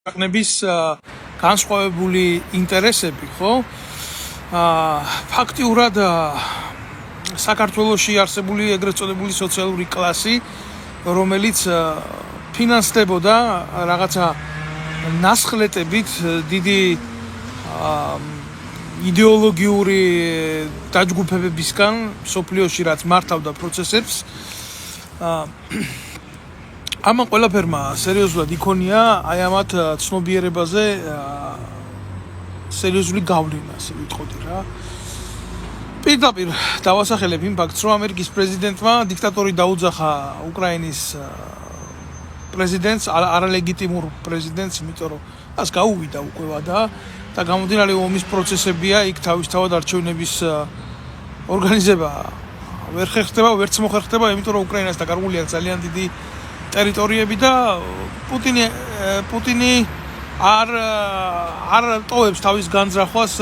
ქვეყნების განსხვავებული ინტერესები, ხო? ფაქტიურად საქართველოში არსებული ეგრეთ წოდებული სოციალური კლასი, რომელიც ფინანსდებოდა რაღაცა ნასხლეტებით დიდი იდეოლოგიური დაჯგუფებებისგან სოფლიოში რაც მართავდა პროცესებს ამან ყველაფერმა სერიოზულად იქონია აი ამათ ცნობიერებაზე სერიოზული გავლენა, ასე ვიტყოდი რა. პირდაპირ დავასახელებ იმ ფაქტს, რომ ამერიკის პრეზიდენტმა დიქტატორი დაუძახა უკრაინის პრეზიდენტს, არალეგიტიმურ პრეზიდენტს, იმიტომ რომ ას გაუვიდა უკვე ვადა და გამომდინარე ომის პროცესებია, იქ თავისთავად არჩევნების ორგანიზება ვერ ხერხდება, ვერც მოხერხდება, იმიტომ რომ უკრაინას დაკარგული აქვს ძალიან დიდი ტერიტორიები და პუტინი არ ტოვებს თავის განზრახვას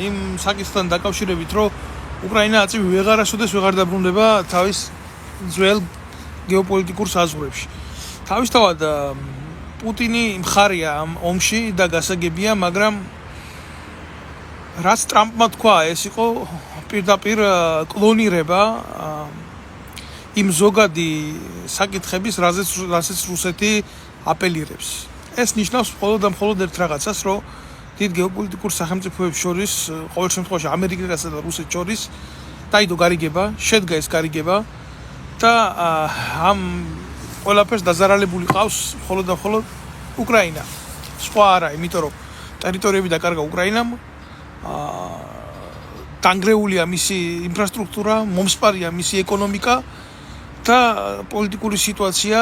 იმ საკითხთან დაკავშირებით, რომ უკრაინა აწივი ვეღარასოდეს ვეღარ დაბრუნდება თავის ძველ გეოპოლიტიკურ საზღვრებში. თავისთავად პუტინი მხარია ამ ომში და გასაგებია, მაგრამ რაც ტრამპმა თქვა, ეს იყო პირდაპირ კლონირება იმ ზოგადი საკითხების, რაზეც რუსეთი აპელირებს. ეს ნიშნავს მხოლოდ და მხოლოდ ერთ რაღაცას, რომ დიდ გეოპოლიტიკურ სახელმწიფოებს შორის, ყოველ შემთხვევაში ამერიკასა და რუსეთს შორის დაიდო გარიგება, შედგა ეს გარიგება და ამ ყველაფერს დაზარალებული ყავს მხოლოდ და მხოლოდ უკრაინა. სხვა არა, იმიტომ რომ ტერიტორიები დაკარგა უკრაინამ, დანგრეულია მისი ინფრასტრუქტურა, მომსპარია მისი ეკონომიკა და პოლიტიკური სიტუაცია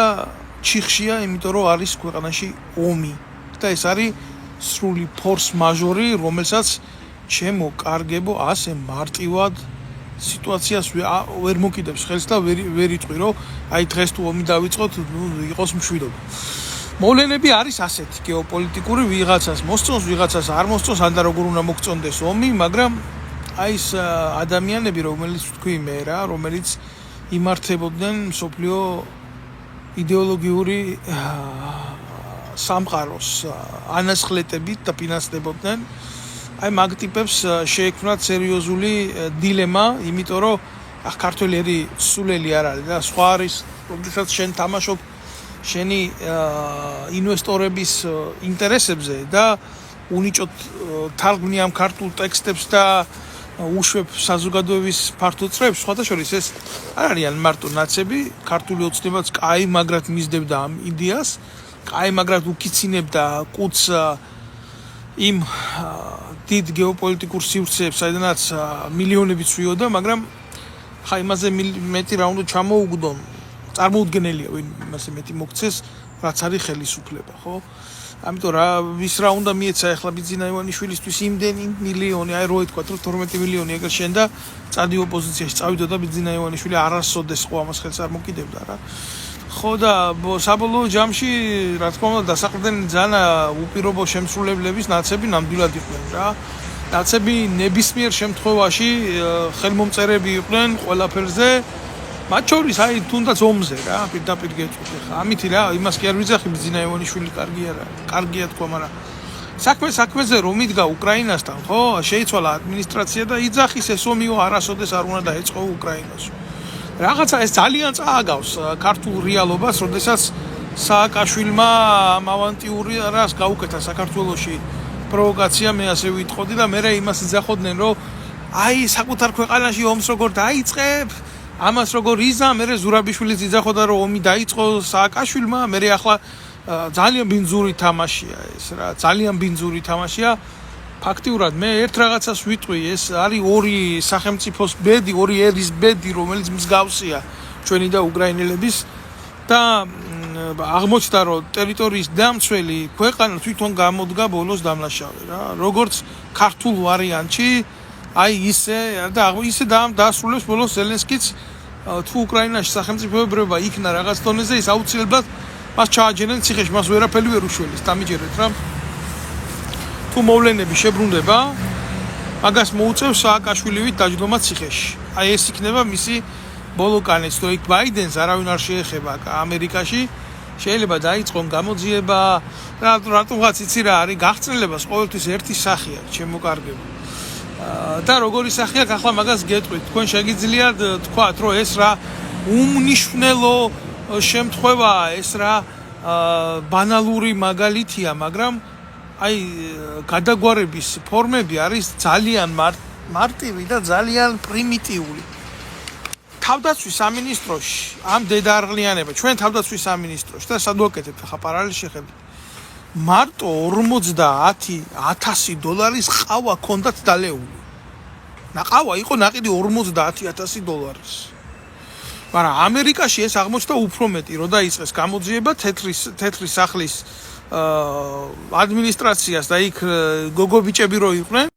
ჩიხშია, იმიტომ რომ არის ქვეყანაში ომი და ეს არის სრული ფორს მაჟორი, რომელსაც ჩემო კარგებო ასე მარტივად სიტუაციას ვერ მოკიდებს ხელს და ვერ იტყვი, რომ აი დღეს თუ ომი დავიწყოთ, იყოს მშვიდობა. მოვლენები არის ასეთი გეოპოლიტიკური, ვიღაცას მოსწონს, ვიღაცას არ მოსწონს, ან და როგორ უნდა მოგწონდეს ომი, მაგრამ აი ეს ადამიანები, რომელიც თქვი მე რა, რომელიც იმართებოდნენ მსოფლიო იდეოლოგიური სამყაროს ანასხლეტებით და ფინანსდებოდნენ, აი მაგ ტიპებს შეექმნათ სერიოზული დილემა, იმიტომ რომ ქართველი ერი სულელი არ არის და სხვა არის, როდესაც შენ თამაშობ შენი ინვესტორების ინტერესებზე და უნიჭოდ თარგმნი ამ ქართულ ტექსტებს და უშვებ საზოგადოების ფართო წრეებს, სხვათა შორის ეს არ არიან მარტო ნაცები, ქართული ოცნებაც კაი მაგრად მისდევდა ამ იდეას, კაი მაგრად უკიცინებდა კუც იმ დიდ გეოპოლიტიკურ სივრცეებს, საიდანაც მილიონები ცვიოდა, მაგრამ ხა იმაზე მეტი რა უნდა ჩამოუგდონ, წარმოუდგენელია ვინ იმაზე მეტი მოგცეს, რაც არის ხელისუფლება, ხო? ამიტომ ვის რა უნდა მიეცა ახლა ბიძინა ივანიშვილისთვის იმდენი მილიონი, აი რო ეთქვა 12 მილიონი ეგრე შენ და წადი ოპოზიციაში წავიდოდა ბიძინა ივანიშვილი არასოდეს ხო ამას ხელს არ მოკიდებდა რა. ხო და საბოლოო ჯამში რა თქმა უნდა დასაყრდენ ძალიან უპირობო შემსრულებლების ნაცები ნამდვილად იყვნენ რა. ნაცები ნებისმიერ შემთხვევაში ხელმომწერები იყვნენ ყველაფერზე. მათ შორის აი თუნდაც ომზე რა, პირდაპირ გეტყვით ხა. ამითი რა, იმას კი არ ვიძახი ბიძინა ივანიშვილი კარგია თქვა, მაგრამ საქმეზე რომ იდგა უკრაინასთან, ხო? შეიცვალა ადმინისტრაცია და იძახის ეს ომიო არასოდეს არ უნდა დაეწყო უკრაინას. რაღაცა ეს ძალიან წააგავს ქართულ რეალობას, როდესაც სააკაშვილმა ამ ავანტიურას გაუკეთა საქართველოში პროვოკაცია, მე ასე ვიტყოდი და მე იმას იძახოდნენ, რომ აი საკუთარ ქვეყანაში ომს როგორ დაიწყებ, ამას როგორ იზა, მე ზურაბიშვილიც იძახოდა, რომ ომი დაიწყო სააკაშვილმა, მე ახლა ძალიან ბინძური თამაშია ეს რა, ძალიან ბინძური თამაშია. ფაქტიურად მე ერთ რაღაცას ვიტყვი, ეს არის ორი სახელმწიფოს ბედი, ორი ერის ბედი, რომელიც მსგავსია ჩვენი და უკრაინელების და აღმოჩნდა, რომ ტერიტორიის დამცველი ქვეყანა თვითონ გამოდგა ბოლოს დამლაშავე რა, როგორც ქართულ ვარიანტში, აი ისე დაასრულებს ბოლოს ზელენსკიც თუ უკრაინაში სახელმწიფოებრიობა იქნა რაღაც დონეზე, ის აუცილებლად მას ჩააჯენენ ციხეში, მას ვერაფერი ვერ უშველეს, დამიჯერეთ რა. თუ მოვლენები შებრუნდება, მაგას მოუწევს სააკაშვილივით დაჯდომა ციხეში. აი ეს იქნება მისი ბოლო კანეც, თუ იქ ბაიდენს არავინ არ შეეხება ამერიკაში, შეიძლება დაიწყონ გამოძიება რატომღაც იცი რა არის გახსნილებას ყოველთვის ერთი სახე აქვს ჩემო კარგებო და როგორი სახე აქვს ახლა მაგას გეტყვით თქვენ შეგიძლიათ თქვათ რომ ეს რა უმნიშვნელო შემთხვევაა ეს რა ბანალური მაგალითია მაგრამ აი გადაგვარების ფორმები არის ძალიან მარტივი და ძალიან პრიმიტიული თავდაცვის სამინისტროში ამ დედაარღლიანება ჩვენ თავდაცვის სამინისტროში და სად ვაკეთებთ ახლა პარალელს შეხედეთ მარტო 50,000 დოლარის ყავა ქონდათ დალეული ყავა იყო ნაყიდი 50,000 დოლარის მაგრამ ამერიკაში ეს აღმოჩნდა უფრო მეტი რომ დაიწყეს გამოძიება თეთრი სახლის ადმინისტრაციას და იქ გოგობიჭები რო იყვნენ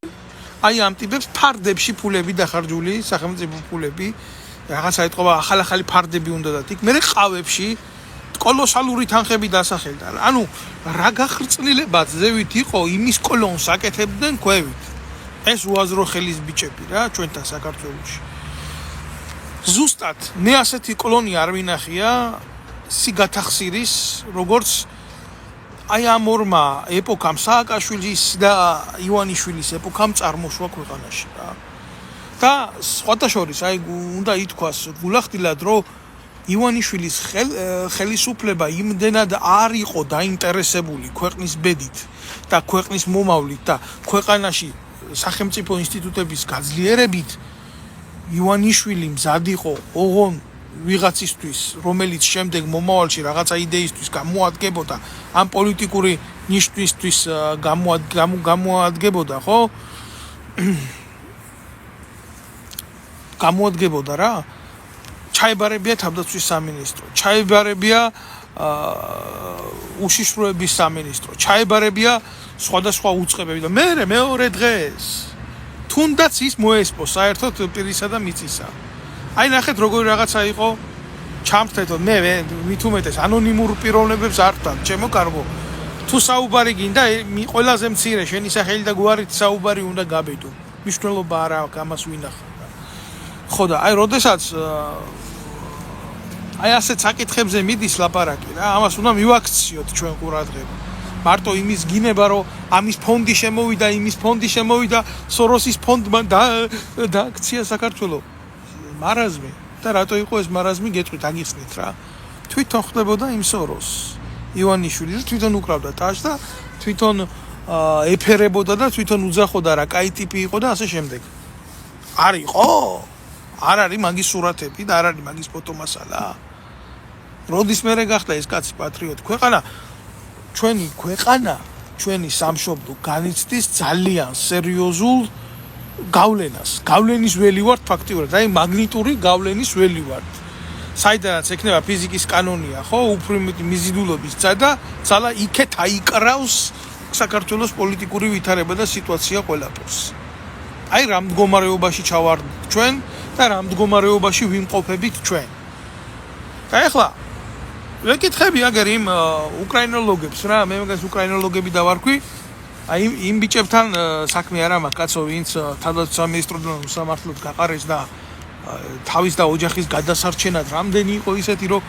აი ამ ტიპებს ფარდებში ფულები დახარჯული სახელმწიფო ფულები რაღაცა ეთყობა ახალი ფარდები უნდა და იქ მე ყავებში კოლოსალური თანხები დასახელდა ანუ რა გახრწნილებაც ზევით იყო იმის კოლონს აკეთებდნენ ქვევით ეს უაზრო ხელის ბიჭები რა ჩვენთან საქართველოში ზუსტად მე ასეთი კლონი არ ვინახია სიგათახსირის როგორც აი ამ ორმა ეპოქამ სააკაშვილის და ივანიშვილის ეპოქამ წარმოშვა ქვეყანაში რა და სხვათა შორის აი უნდა ითქვას გულახდილად რომ ივანიშვილის ხელისუფლება იმდენად არ იყო დაინტერესებული ქვეყნის ბედით და ქვეყნის მომავლით და ქვეყანაში სახელმწიფო ინსტიტუტების გაძლიერებით ივანიშვილი მზად იყო ოღონ ვიღაცისთვის რომელიც შემდეგ მომავალში რაღაცა იდეისთვის გამოადგებოდა ამ პოლიტიკური ნიშნისთვის გამოადგებოდა ხო გამოადგებოდა რა ჩაებარებია თავდაცვის სამინისტრო ჩაებარებია უშიშროების სამინისტრო ჩაებარებია სხვადასხვა უწყებები და მეორე დღეს თუნდაც ის მოესპო საერთოდ პირისა და მიწისა აი ნახეთ როგორი რაღაცა იყო ჩამრთეთო მე მით უმეტეს ანონიმურ პიროვნებებს არ ვთან ჩემო კარგო თუ საუბარი გინდა ყველაზე მცირე შენი სახელი და გვარით საუბარი უნდა გაბედო მნიშვნელობა არა აქვს ამას ვინახავ ხო და აი როდესაც აი ასეთ საკითხებზე მიდის ლაპარაკი რა ამას უნდა მივაქციოთ ჩვენ ყურადღება მარტო იმის გინება რომ ამის ფონდი შემოვიდა იმის ფონდი შემოვიდა სოროსის ფონდმა დააქცია საქართველოს მარაზმი და რატო იყო ეს მარაზმი გეტყვით აგიხსნით რა თვითონ ხდებოდა იმ სოროს ივანიშვილი თვითონ უკრავდა ტაშს და თვითონ ეფერებოდა და თვითონ უძახოდა რა კაი ტიპი იყო და ასე შემდეგ არ იყო არ არის მაგის სურათები და არ არის მაგის ფოტომასალა როდის მერე გახდა ეს კაცი პატრიოტი ჩვენი სამშობლო განიცდის ძალიან სერიოზულ გავლენის ველი ვართ ფაქტიურად აი მაგნიტური გავლენის ველი ვართ საიდანაც ექნება ფიზიკის კანონია ხო უფრინვითი მიზიდულობის ძალა იქეთ აიკრავს საქართველოს პოლიტიკური ვითარება და სიტუაცია ყველაფერს აი რა მდგომარეობაში ჩავარდნით ჩვენ და რა მდგომარეობაში ვიმყოფებით ჩვენ და ეხლა ვეკითხები აგერ იმ უკრაინოლოგებს რა მე მაგას უკრაინოლოგები დავარქვი აი იმ ბიჭებთან საქმე არ მაქვს კაცო ვინც თავდაცვის სამინისტროდან უსამართლოდ გაყარეს და თავის და ოჯახის გადასარჩენად რამდენი იყო ისეთი რომ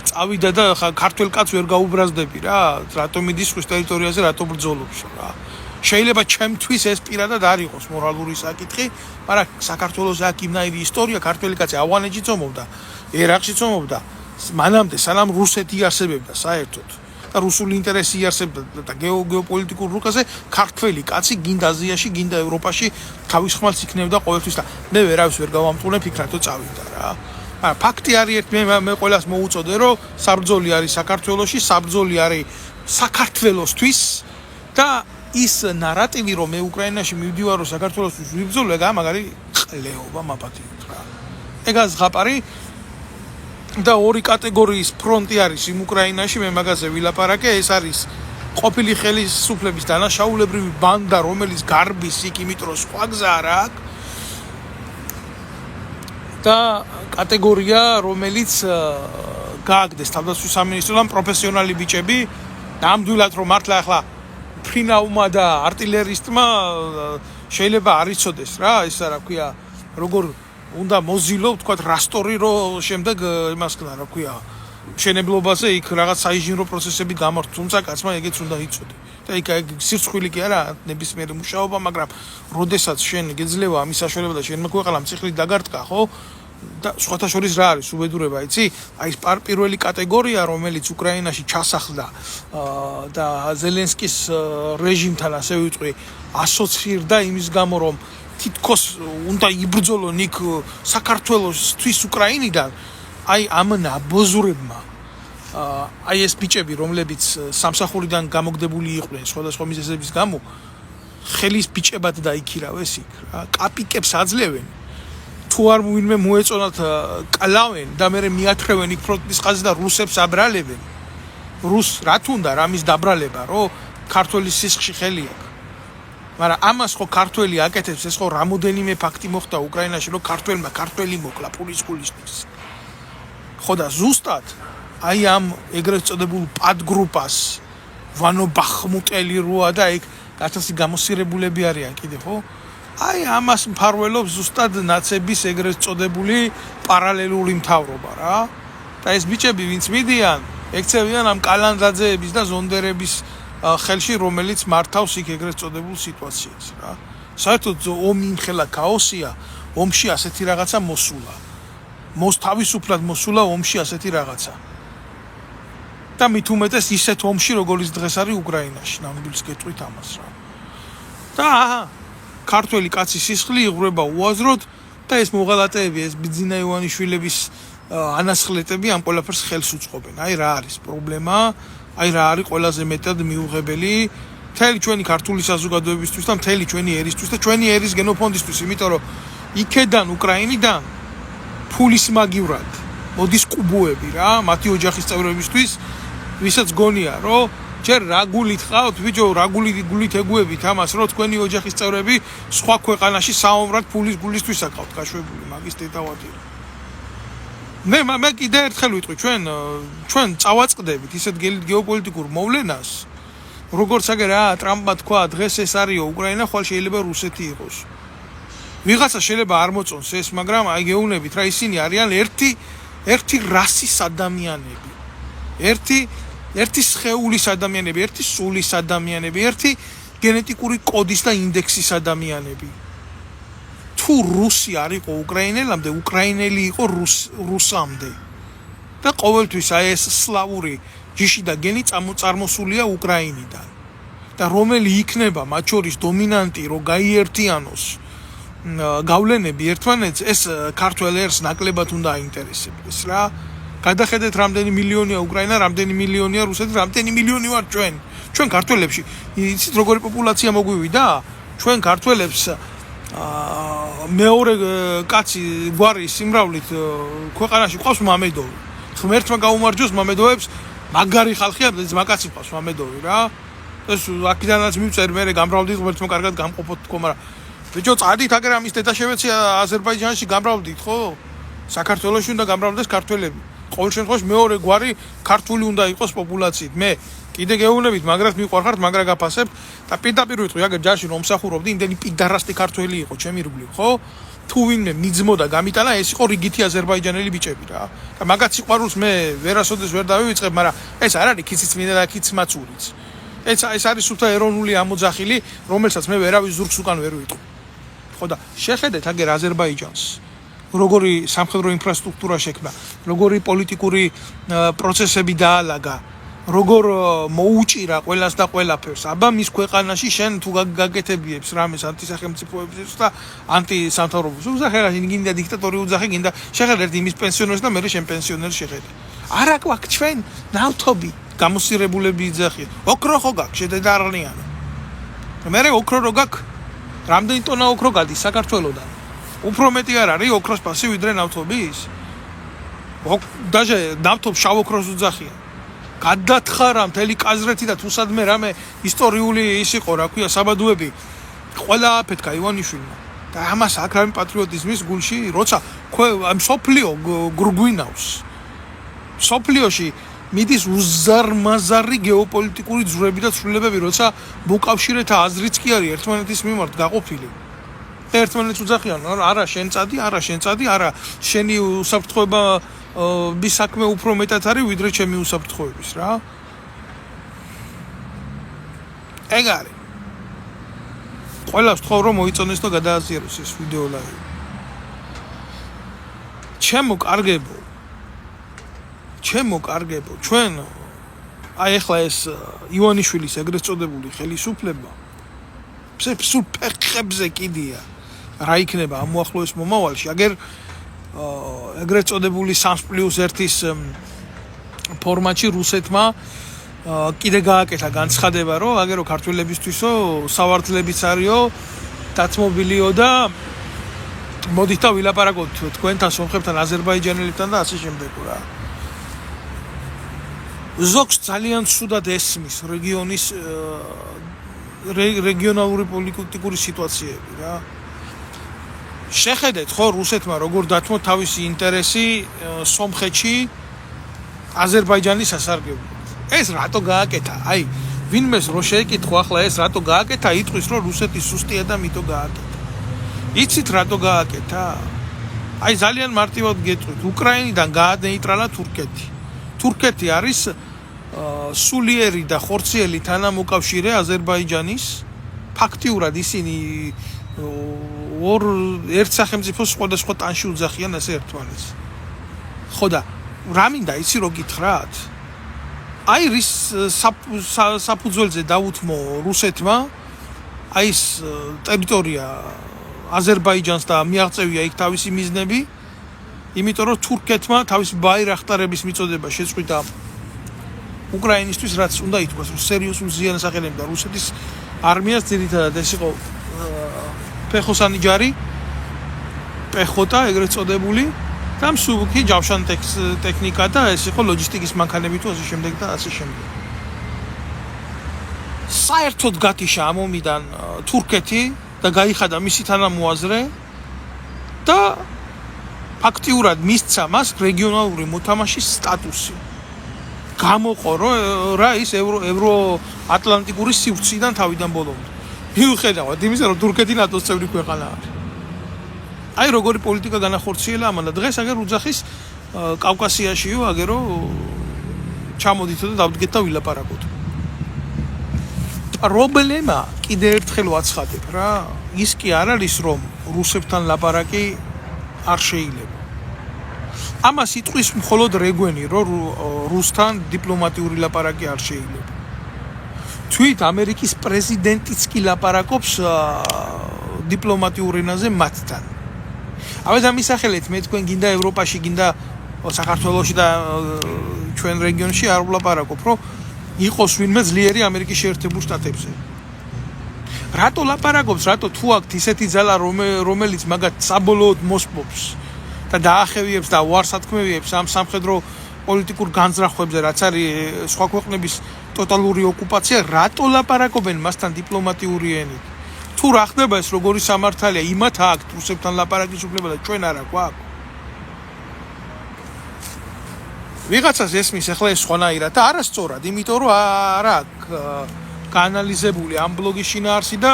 წავიდა და ქართველ კაცს ვერ გაუბრაზდები რა რატომ მიდის ხვის ტერიტორიაზე რატომ ბრძოლობს რა შეიძლება ჩემთვის ეს პირადად არ იყოს მორალური საკითხი მაგრამ საქართველოს აქ იმნაირი ისტორია ქართველი კაცი ავღანეთში წომობდა ერაყში წომობდა მანამდე სანამ რუსეთი იარსებებდა საერთოდ და რუსული ინტერესი იარსებდა და გეოპოლიტიკურ რუკაზე ქართველი კაცი გინდა აზიაში გინდა ევროპაში თავის ხმალს იქნებდა ყოველთვის და მე ვერავის ვერ გავამტყუნებ ფიქრათო წავიდა რა მაგრამ ფაქტი არის ერთ მე ყველას მოუწოდე რომ საბრძოლი არის საქართველოში საბრძოლი არის საქართველოსთვის და ის ნარატივი რომ მე უკრაინაში მივდივარ რომ საქართველოსთვის ვიბრძოლე ეგ მაგარი ყლეობა მაპატიოთ რა ეგა ზღაპარი და ორი კატეგორიის ფრონტი არის იმ უკრაინაში მე მაგაზე ვილაპარაკე ეს არის ყოფილი ხელისუფლების დანაშაულებრივი ბანდა რომელიც გარბის იქ იმიტომ რომ სხვა გზა არ აქვს და კატეგორია რომელიც გააგდეს თავდაცვის სამინისტროდან პროფესიონალი ბიჭები ნამდვილად რომ მართლა ახლა ფრინაუმა და არტილერისტმა შეიძლება არ იცოდეს რა ეს რა ქვია როგორ უნდა მოზილო თქვა რასტორი რომ შემდეგ იმას ქნა რა ქვია მშენებლობაზე იქ რაღაც საინჟინრო პროცესები გამართვა, თუმცა კაცმა ეგეც უნდა იცოდე. და იქ სირცხვილი კი არა ნებისმიერი მუშაობა, მაგრამ როდესაც შენ გეძლევა ამის საშუალება და შენ მოგვეყალა მწიხლი დაგარტყა, ხო? და სხვათა შორის რა არის უბედურება, იცი? აი ეს პირველი კატეგორია, რომელიც უკრაინაში ჩასახლდა და ზელენსკის რეჟიმთან ასე ვიტყვი, ასოცირდა იმის გამო, რომ თითქოს უნდა იბრძოლონ იქ საქართველოსთვის უკრაინიდან, აი ამ ნაბოზურებმა აი ეს ბიჭები, რომლებიც სამსახურიდან გამოგდებული იყვნენ სხვადასხვა მიზეზების გამო, ხელის ბიჭებად დაიქირავეს იქ რა, კაპიკებს აძლევენ. თუ არ ვინმე მოეწონათ კლავენ და მე მიათხრევენ იქ ფრონტის ხაზზე და რუსებს აბრალებენ. რა თუნდა რამის დაბრალება, რომ ქართველის სისხლში ხელი აქვს. მაგრამ ამას ხო ქართველი აკეთებს, ეს ხო რამოდენიმე ფაქტი მოხდა უკრაინაში, რომ ქართველმა ქართველი მოკლა პულის გულისთვის. ხო და ზუსტად აი ამ ეგრეთ წოდებულ პადგრუპას ვანო ბახმუტელი როა და ეგ კაცი გამოსირებულები არიან კიდე ხო? აი ამას მფარველობს ზუსტად ნაცების ეგრეთ წოდებული პარალელური მთავრობა რა. და ეს ბიჭები ვინც მიდიან, ექცევიან ამ კალანდაძეების და ზონდერების ხელში, რომელიც მართავს იქ ეგრეთ წოდებულ სიტუაციას რა. საერთოდ ომი იმხელა ქაოსია, ომში ასეთი რაღაცა მოსულა. თავისუფლად მოსულა ომში ასეთი რაღაცა. და მით უმეტეს ისეთ ომში, როგორც დღეს არის უკრაინაში, ნამდვილს გეტყვით ამას რა. და ქართველი კაცის სისხლი იღვრება უაზროდ და ეს მოღალატეები, ეს ბიძინა ივანიშვილების ანასხლეტები ამ ყველაფერს ხელს უწყობენ. აი რა არის პრობლემა, აი რა არის ყველაზე მეტად მიუღებელი მთელი ჩვენი ქართული საზოგადოებისთვის და მთელი ჩვენი ერისთვის და ჩვენი ერის გენოფონდისთვის, იმიტომ რომ იქედან უკრაინიდან ფულის მაგივრად მოდის ყუბოები რა, მათი ოჯახის წევრებისთვის, ვისაც გონია, რომ ჯერ რა გულით ხავთ, ბიჭო, რა გულით ეგუებით ამას, რომ თქვენი ოჯახის წევრები სხვა ქვეყანაში საომრად ფულის გულისთვის აკავთ გაშვებული, მაგის დედავადი. მე კიდე ერთხელ ვიტყვი, ჩვენ წავაწყდებით ისეთ გეოპოლიტიკურ მოვლენას, როგორც აგე რა ტრამპმა თქვა, დღეს ეს არისო უკრაინა, ხვალ შეიძლება რუსეთი იყოს. ვიღაცა შეიძლება არ მოწონს ეს, მაგრამ აი გეუბნებით რა, ისინი არიან ერთი რასის ადამიანები. ერთი სხეულის ადამიანები, ერთი სულის ადამიანები, ერთი გენეტიკური კოდის და ინდექსის ადამიანები. თუ რუსი არ იყო უკრაინელამდე, უკრაინელი იყო რუსამდე. და ყოველთვის აი ეს სლავური ჯიში და გენი წარმოსულია უკრაინიდან. და რომელი იქნება მათ შორის დომინანტი, რომ გაიერთიანოს გავლენები ერთმანეთს, ეს ქართველ ერს ნაკლებად უნდა აინტერესებდეს რა. გადახედეთ რამდენი მილიონია უკრაინა, რამდენი მილიონია რუსეთი, რამდენი მილიონი ვარ ჩვენ. ჩვენ ქართველებში, იცით როგორი პოპულაცია მოგვივიდა? ჩვენ ქართველებს მეორე კაცი გვარი სიმრავლით ქვეყანაში ყავს მამედოვი. ღმერთმა გაუმარჯოს მამედოვებს, მაგარი ხალხია, ძმაკაცი ყავს მამედოვი რა. ეს აქედანაც მივწერ მე გამრავლდი ღმერთმა კარგად გამყოფოთ თქო, მაგრამ ბიჭო, წადით აგერ ამის დედაშევეცი აზერბაიჯანში გამრავლდით ხო? საქართველოში უნდა გამრავლდეს ქართველები. ყოველ შემთხვევაში მეორე გვარი ქართული უნდა იყოს პოპულაციით. მე კიდე გეუბნებით, მაგრად მიყვარხართ, მაგრა გაფასებ და პირდაპირ ვიტყვი, აგერ ჯარში რომ მსახურობდი, იმდენი პიდარასტი ქართველი იყო ჩემი რგვლი, ხო? თუ ვინმე მიძმოდა გამიტანა, ეს იყო რიგითი აზერბაიჯანელი ბიჭები რა. და მაგაც სიყვარულს მე ვერასოდეს ვერ დავივიწყებ, მაგრამ ეს არ არის ქიციც მინდა და ქიც მაცურიც. ეს არის სულთა ეროვნული ამოძახილი, რომელსაც მე ვერავის ზურგს უკან ვერ ვიტყვი. ხო და შეხედეთ აგერ აზერბაიჯანს. როგორი სამხედრო ინფრასტრუქტურა შექმნა, როგორი პოლიტიკური პროცესები დაალაგა, როგორ მოუჭირა ყველას და ყველაფერს. აბა მის ქვეყანაში შენ თუ გაგეთებიებს რამეს ანტისახელმწიფოებს და ანტისამთავრობოს უძახე რა, გინდა დიქტატორი უძახე, გინდა შეხედეთ იმის პენსიონერს და მე შენ პენსიონერს შეხედე. არა გვაქვს ჩვენ ნავთობი, გამოსირებულები იძახიან. ოქრო ხო გაქვს, შედედა არნიანო. მე ოქრო რო გაქვს, რამდენი ტონა ოქრო გადის საქართველოდან? უფრო მეტი არ არის ოქროს ფასი ვიდრე ნავთობის? დაჟე ნავთობს შავ ოქროს უძახიან. გადათხარა მთელი კაზრეთი და თუსადმე რამე ისტორიული ის იყო, რა ქვია, საბადოები ყველა აფეთქა ივანიშვილმა. და ამას აქ რამე პატრიოტიზმის გულში, როცა სოფლიო გრგვინავს. სოფლიოში მიდის უზარმაზარი გეოპოლიტიკური ძვრები და ცვლილებები, როცა მოკავშირეთა აზრიც კი არის ერთმანეთის მიმართ გაყოფილი. და ერთმანეთს უძახიან, არა შენ წადი, არა შენი უსაფრთხოება მის საქმე უფრო მეტად არის ვიდრე ჩემი უსაფრთხოების რა. ეგ არის. ყველას ვთხოვ რომ მოიწონეს და გადააზიაროს ეს ვიდეო ლაივი. ჩემო კარგებო, ჩვენ აი ახლა ეს ივანიშვილის ეგრეთ წოდებული ხელისუფლება სულ ფეხებზე კიდია. რა იქნება ამ უახლოეს მომავალში? აგერ ეგრეთ წოდებული 3+1-ის ფორმატში რუსეთმა კიდე გააკეთა განცხადება, რომ აგერო ქართველებისთვისო სავარდლებიც არისო, დათმობილიო და მოდით და ვილაპარაკოთ თქვენთან, სომხებთან, აზერბაიჯანელებთან და ასე შემდეგ რა. ზოგს ძალიან ცუდად ესმის რეგიონის რეგიონალური პოლიტიკური სიტუაციები რა. შეხედეთ ხო რუსეთმა როგორ დათმო თავისი ინტერესი სომხეთში აზერბაიჯანის სასარგებლოდ. ეს რატო გააკეთა? აი, ვინმეს რო შეეკითხო ახლა ეს რატო გააკეთა, იტყვის რომ რუსეთი სუსტია და მითო გააკეთა. იცით რატო გააკეთა? აი ძალიან მარტივად გეტყვით, უკრაინიდან გაანეიტრალა თურქეთი. თურქეთი არის სულიერი და ხორციელი თანამოკავშირე აზერბაიჯანის. ფაქტიურად ისინი ერთ სახელმწიფოს სხვადასხვა ტანში უძახიან ასე ერთმანეთს. ხო და რა მინდა იცი რო გითხრათ? აი რის საფუძველზე დაუთმო რუსეთმა აი ეს ტერიტორია აზერბაიჯანს და მიაღწევია იქ თავისი მიზნები, იმიტომ რომ თურქეთმა თავისი ბაირახტარების მიწოდება შეწყვიტა უკრაინისთვის, რაც უნდა ითქვას, რომ სერიოზულ ზიანს აყენებდა რუსეთის არმიას, ძირითადად ეს იყო ფეხოსანი ჯარი, პეხოტა ეგრეთ წოდებული და მსუბუქი ჯავშან ტექნიკა და ეს იყო ლოჯისტიკის მანქანები თუ ასე შემდეგ და ასე შემდეგ. საერთოდ გათიშა ამ ომიდან თურქეთი და გაიხადა მისი თანამოაზრე და ფაქტიურად მისცა მას რეგიონალური მოთამაშის სტატუსი. გამოყო რა ის ევროატლანტიკური სივრციდან თავიდან ბოლომდე. მიუხედავად იმისა, რომ თურქეთი ნატოს წევრი ქვეყანა არის. აი როგორი პოლიტიკა განახორციელა ამან და დღეს აგერ უძახის კავკასიაშიო აგერო ჩამოდით და დავდგეთ და ვილაპარაკოთ. პრობლემა კიდე ერთხელ ვაცხადებ რა, ის კი არ არის რომ რუსებთან ლაპარაკი არ შეიძლება. ამას იტყვის მხოლოდ რეგვენი, რომ რუსთან დიპლომატიური ლაპარაკი არ შეიძლება. თვით ამერიკის პრეზიდენტიც კი ლაპარაკობს დიპლომატიურ ენაზე მათთან. ამას ამისახელეთ მე თქვენ გინდა ევროპაში, გინდა საქართველოში და ჩვენ რეგიონში არ ვლაპარაკობ, რომ იყოს ვინმე ძლიერი ამერიკის შეერთებულ შტატებზე. რატო ლაპარაკობს, რატო თუ აქვს ისეთი ძალა, რომელიც მაგათ საბოლოოდ მოსპობს და დაახევიებს და უარსათქმევიებს ამ სამხედრო პოლიტიკურ განზრახვებზე, რაც არის სხვა ქვეყნების ტოტალური ოკუპაცია, რატო ლაპარაკობენ მასთან დიპლომატიური ენით? თუ რა ხდება ეს როგორი სამართალია, იმათ აქვთ რუსებთან ლაპარაკის უფლება და ჩვენ არა გვაქვს. ვიღაცას ესმის ახლა ეს სხვანაირად და არასწორად, იმიტომ რომ არ აქვს გაანალიზებული ამ ბლოგის შინაარსი და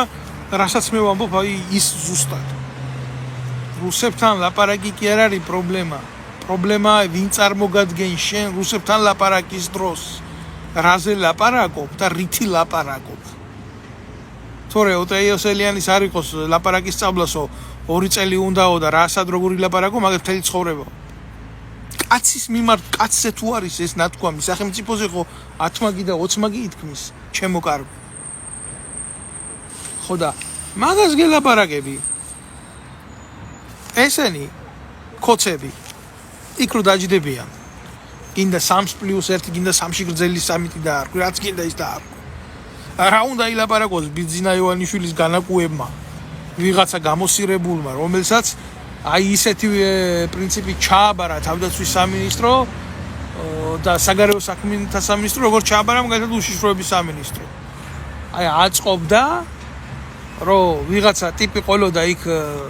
რასაც მე ვამბობ, აი ის ზუსტად. რუსებთან ლაპარაკი კი არ არის პრობლემა. პრობლემაა ვინ წარმოგადგენს შენ რუსებთან ლაპარაკის დროს. რაზე ლაპარაკობ და რითი ლაპარაკობ. თორე ოტეიოსელიანის არ იყოს ლაპარაკის სწავლასო 2 წელი უნდაო და რასად როგორი ლაპარაკო, მაგათ მთელი ცხოვრება. კაცის მიმართ კაცზე თუ არის ეს ნათქვამი, სახელმწიფოზე ხო 10 მაგი და 20 მაგი ითქმის, ჩემო კარგო. ხო და მაგას გელაპარაკები. ესენი კოცები იქ რო დაჯდებიან. გინდა 3+1, გინდა 3-ში გრძელი სამიტი დაარქვი, რაც გინდა ის დაარქვი. რა უნდა ილაპარაკოს ბიძინა ივანიშვილის განაკუებმა, ვიღაცა გამოსირებულმა, რომელსაც აი ისეთი პრინციპი ჩააბარა თავდაცვის სამინისტრო და საგარეო საქმეთა სამინისტრო, როგორც ჩააბარა მაგალითად უშიშროების სამინისტრო. აი აწყობდა, რომ ვიღაცა ტიპი ყოლოდა იქ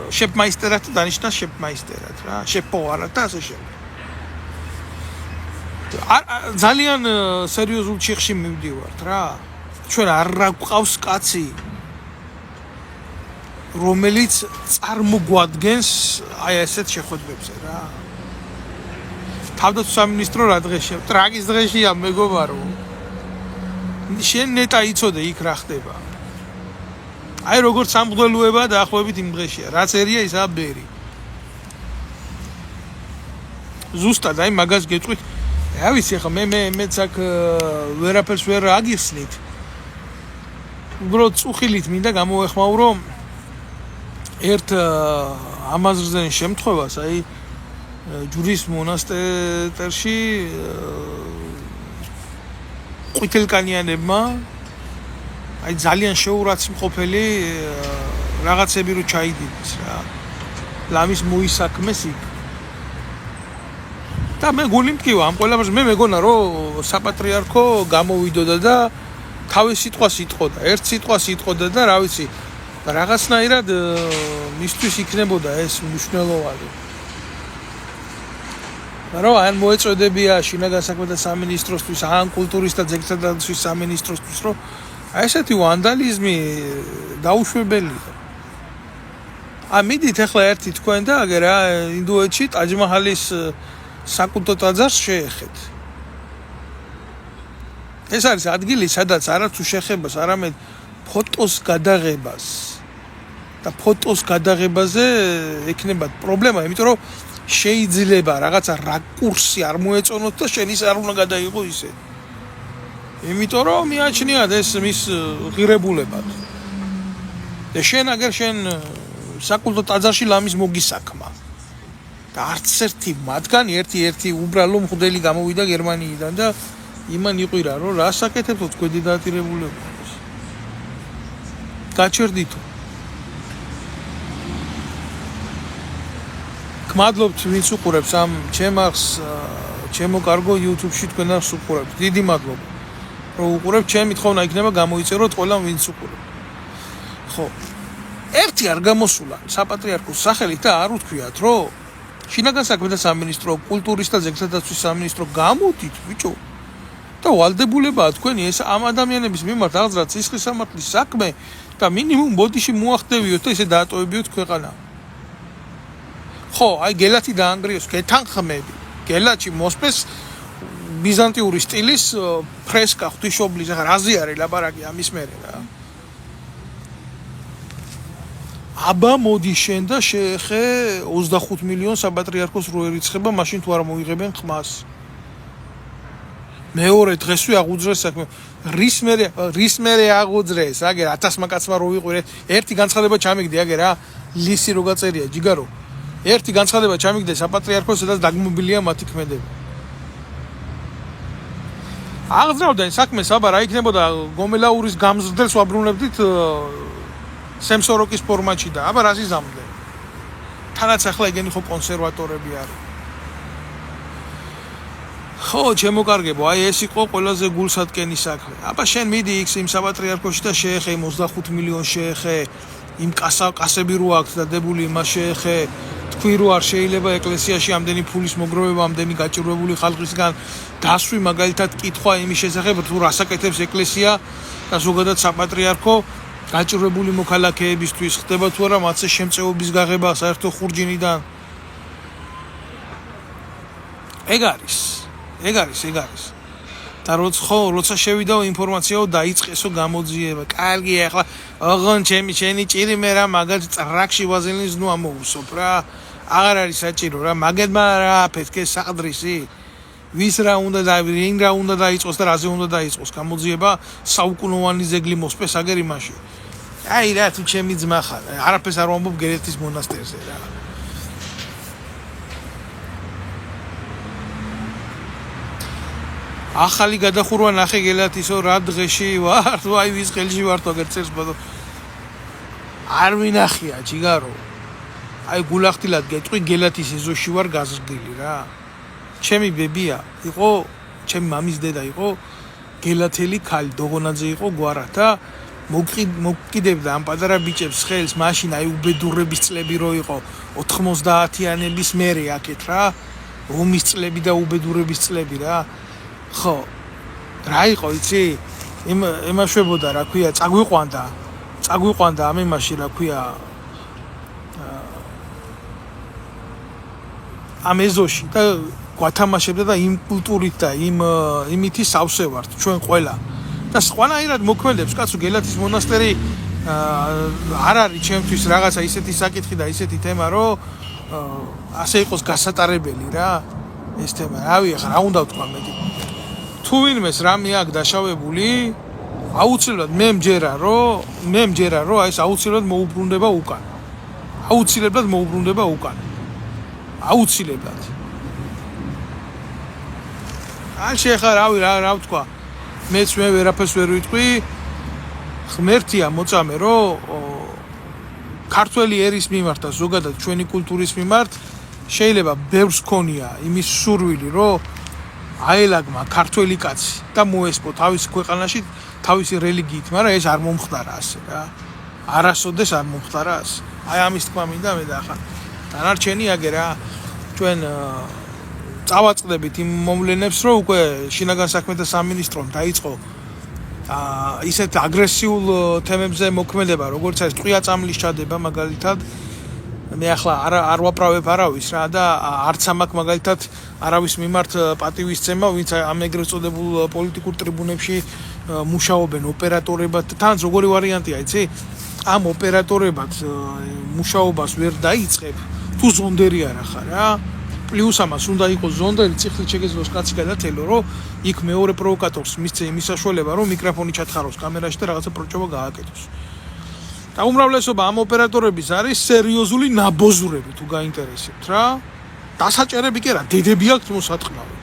შეფმაისტერად და დანიშნა შეფმაისტერად რა, შეფოვარად და ასე შემდეგ. ძალიან სერიოზულ ჩიხში მივდივართ რა. ჩვენ არ გვყავს კაცი, რომელიც წარმოგვადგენს აი ესეთ შეხვედრებზე რა. თავდაცვის სამინისტრო რა დღეშია? ტრაგის დღეშია მეგობარო. შენ ნეტა იცოდე იქ რა ხდება. აი როგორც სამღვდელოება დაახლოებით იმ დღეშია. რაც ერია ისაა ბერი. ზუსტად აი მაგას გეტყვით. რა ვიცი ხა მეც აქ ვერაფერს ვერ აგიხსნით. უბრალოდ წუხილით მინდა გამოეხმაურო ერთ ამაზრზე შემთხვევას, აი ჯვრის მონასტერში ყვითელკანიანებმა აი ძალიან შეურაცხმყოფელი რაღაცები რო ჩაიდინეს რა. ლამის მოისაქმეს იქ. და მე გული მткиვა ამ ყველაფერს მე მეგონა რომ საპატრიარქო გამოვიდოდა და თავის სიტყვას იტყოდა, ერთ სიტყვას იტყოდა და რა ვიცი რაღაცნაირად მისთვის იქნებოდა ეს მნიშვნელოვანი. რომ ან მოეწოდებია შინაგან საქმეთა სამინისტროსთვის, ან კულტურის და ძეგლთა დაცვის სამინისტროსთვის, რომ აი ესეთი ვანდალიზმი დაუშვებელია. მიდით ახლა ერთი თქვენ და აგერ რა ინდოეთში ტაჯ-მაჰალის საკულტო ტაძარს შეეხეთ. ეს არის ადგილი, სადაც არც უშეხებას, არამედ ფოტოს გადაღებას და ფოტოს გადაღებაზე ექნება პრობლემა, იმიტომ რომ შეიძლება რაღაცა რაკურსი არ მოეწონოთ და შენ ის არ უნდა გადაიღო ისე. იმიტომ რომ მიაჩნიათ ეს მის ღირებულებად. და შენ საკულტო ტაძარში ლამის მოგისაქმა. და არც ერთი მათგანი ერთი უბრალო მღვდელი გამოვიდა გერმანიიდან და იმან იყვირა რომ რა საკეთებთ თქვენი დატირებულებას. გაჩერდითო. გმადლობთ ვინც უყურებს ამ ჩემო კარგო YouTube-ში თქვენას უყურებთ. დიდი მადლობა. რომ უყურებთ, ჩემი თხოვნა იქნება გამოიწეროთ ყველამ ვინც უყურებთ. ხო. ერთი არ გამოსულა საპატრიარქოს სახელით და არ უთქვიათ რომ შინაგან საქმეთა სამინისტრო, კულტურის და ძეგლთა დაცვის სამინისტრო გამოდით ბიჭო. და ვალდებულებაა თქვენი ეს ამ ადამიანების მიმართ აღძრა ცისხლის სამართლის საქმე და მინიმუმ ბოდიში მოახდევიოთ და ესე დაატოვებიოთ ქვეყანა. ხო, აი გელათი დაანგრიოს, გეთანხმები. გელათში მოსპეს ბიზანტიური სტილის ფრესკა ღვთისმშობლის, ახლა რაზე არის ლაპარაკი ამის მერე რა. აბა მოდი შენ და შეეხე 25 მილიონ საპატრიარქოს რო ერიცხება, მაშინ თუ არ მოიღებენ ხმას. მეორე დღესვე აღუძრეს საქმე. რის მერე აღუძრეს, აგერ 1000 მაკაცმა რო ვიყურე, ერთი განცხადება ჩამიგდე, აგერ რა ლისი რო გაწერია, ჯიგარო. ერთი განცხადება ჩამიგდე საპატრიარქოს, სადაც დაგმობილია მათი ქმედება. აღძრავდნენ საქმეს, აბა რა იქნებოდა გომელაურის გამზრდელს ვაბრუნებდით სემსოროკის ფორმატში და აბა რას იზამდნენ. თანაც ახლა ეგენი ხო კონსერვატორები არის. ხო, ჩემოკარგებო, აი ეს იყო ყველაზე გულსატკენი საქმე. აბა შენ მიდი იქ იმ საპატრიარქოში და შეეხე იმ 25 მილიონ შეეხე, იმ კასები რო აქვს დადებული იმას შეეხე, თქვი რო არ შეიძლება ეკლესიაში ამდენი ფულის მოგროვება, ამდენი გაჭირვებული ხალხისგან დასვი, მაგალითად კითხვა იმის შესახებ, თუ რასაკეთებს ეკლესია და ზოგადად საპატრიარქო გაჭირვებული მოქალაქეებისთვის, ხდება თუ არა მათზე შემწეობის გაღება საერთო ხურჯინიდან. ეგ არის. და როცა შევიდაო ინფორმაციაო დაიწყესო გამოძიება. კარგი, ახლა ოღონ ჩემი ჭირი მე რა მაგალითად ტრაქში ვაზელინს ნუ ამოუსოფ რა. აღარ არის საჭირო რა. მაგედმა რა ფეთქე საყდრისი. ვის რა უნდა და რინ რა უნდა დაიწყოს და რაზე უნდა დაიწყოს გამოძიება, საუკუნოვანი ზეგლი მოსპეს აგერ იმაში. აი რა თუ ჩემი ძმა ხარ, არაფერს არ ვამბობ გელათის მონასტერზე რა. ახალი გადახურვა ნახე გელათისო რა დღეში ვარ, აი ვის ხელში ვარ თუ აგერ წერს ბადო. არ მინახია ჯიგარო. აი გულახდილად გეტყვი გელათის ეზოში ვარ გაზრდილი რა. ჩემი ბებია იყო, ჩემი მამის დედა იყო გელათელი ქალი, დოღონაძე იყო გვარად და მოკიდებდა ამ პატარა ბიჭებს ხელს, მაშინ აი უბედურების წლები რო იყო 90-იანების მერე აქეთ რა. ომის წლები და უბედურების წლები რა. ხო. რა იყო იცი? ემაშვებოდა რა ქვია, წაგვიყვანდა ამ იმაში რა ქვია. ამ ეზოში და გვათამაშებდა და იმ კულტურით და იმითი სავსე ვართ ჩვენ ყველა. და სხვანაირად მოქმედებს, კაცო, გელათის მონასტერი არ არის ჩემთვის რაღაცა ისეთი საკითხი და ისეთი თემა, რომ ასე იყოს გასატარებელი რა ეს თემა. რავი, ახლა რა უნდა ვთქვა მე? თუ ვინმეს რამე აქვს დაშავებული, აუცილებლად მე მჯერა, რომ აი ეს აუცილებლად მოუბრუნდება უკან. აუცილებლად მოუბრუნდება უკან. აუცილებლად. ან შეხა რავი რა ვთქვა? მეც მე ვერაფერს ვერ ვიტყვი. ღმერთია მოწამე, რომ ქართველი ერის მიმართ და ზოგადად ჩვენი კულტურის მიმართ შეიძლება ბევრს ქონია იმის სურვილი, რომ აელაგმა ქართველი კაცი და მოესპო თავის ქვეყანაში თავისი რელიგიით, მაგრამ ეს არ მომხდარა ასე რა. არასოდეს არ მომხდარა ასე. აი ამის თქმა მინდა მე და ახლა დანარჩენი აგე რა ჩვენ წავაწყდებით იმ მომვლენებს, რომ უკვე შინაგან საქმეთა სამინისტრომ დაიწყო ისეთ აგრესიულ თემებზე მოქმედება, როგორც არის ტყვია-წამლის ჩადება მაგალითად. მე ახლა არ ვაправებ არავის რა და არც ამაქვს მაგალითად არავის მიმართ პატივისცემა, ვინც ამ ეგრეთ წოდებულ პოლიტიკურ ტრიბუნებში მუშაობენ ოპერატორებად. თან როგორი ვარიანტია, იცი? ამ ოპერატორებად მუშაობას ვერ დაიწყებ, თუ ზონდერი არ ახარ რა. პლუს ამას უნდა იყოს ზონდერი, ციხლით შეგეძლოს კაცი გადათელო, რომ იქ მეორე პროვოკატორს მისცე იმის საშუალება, რომ მიკროფონი ჩათხაროს კამერაში და რაღაცა პროჭობა გააკეთოს. და უმრავლესობა ამ ოპერატორების არის სერიოზული ნაბოზურები, თუ გაინტერესებთ რა. დასაჭერები კი არა, დედები აქვთ მოსატყნავი.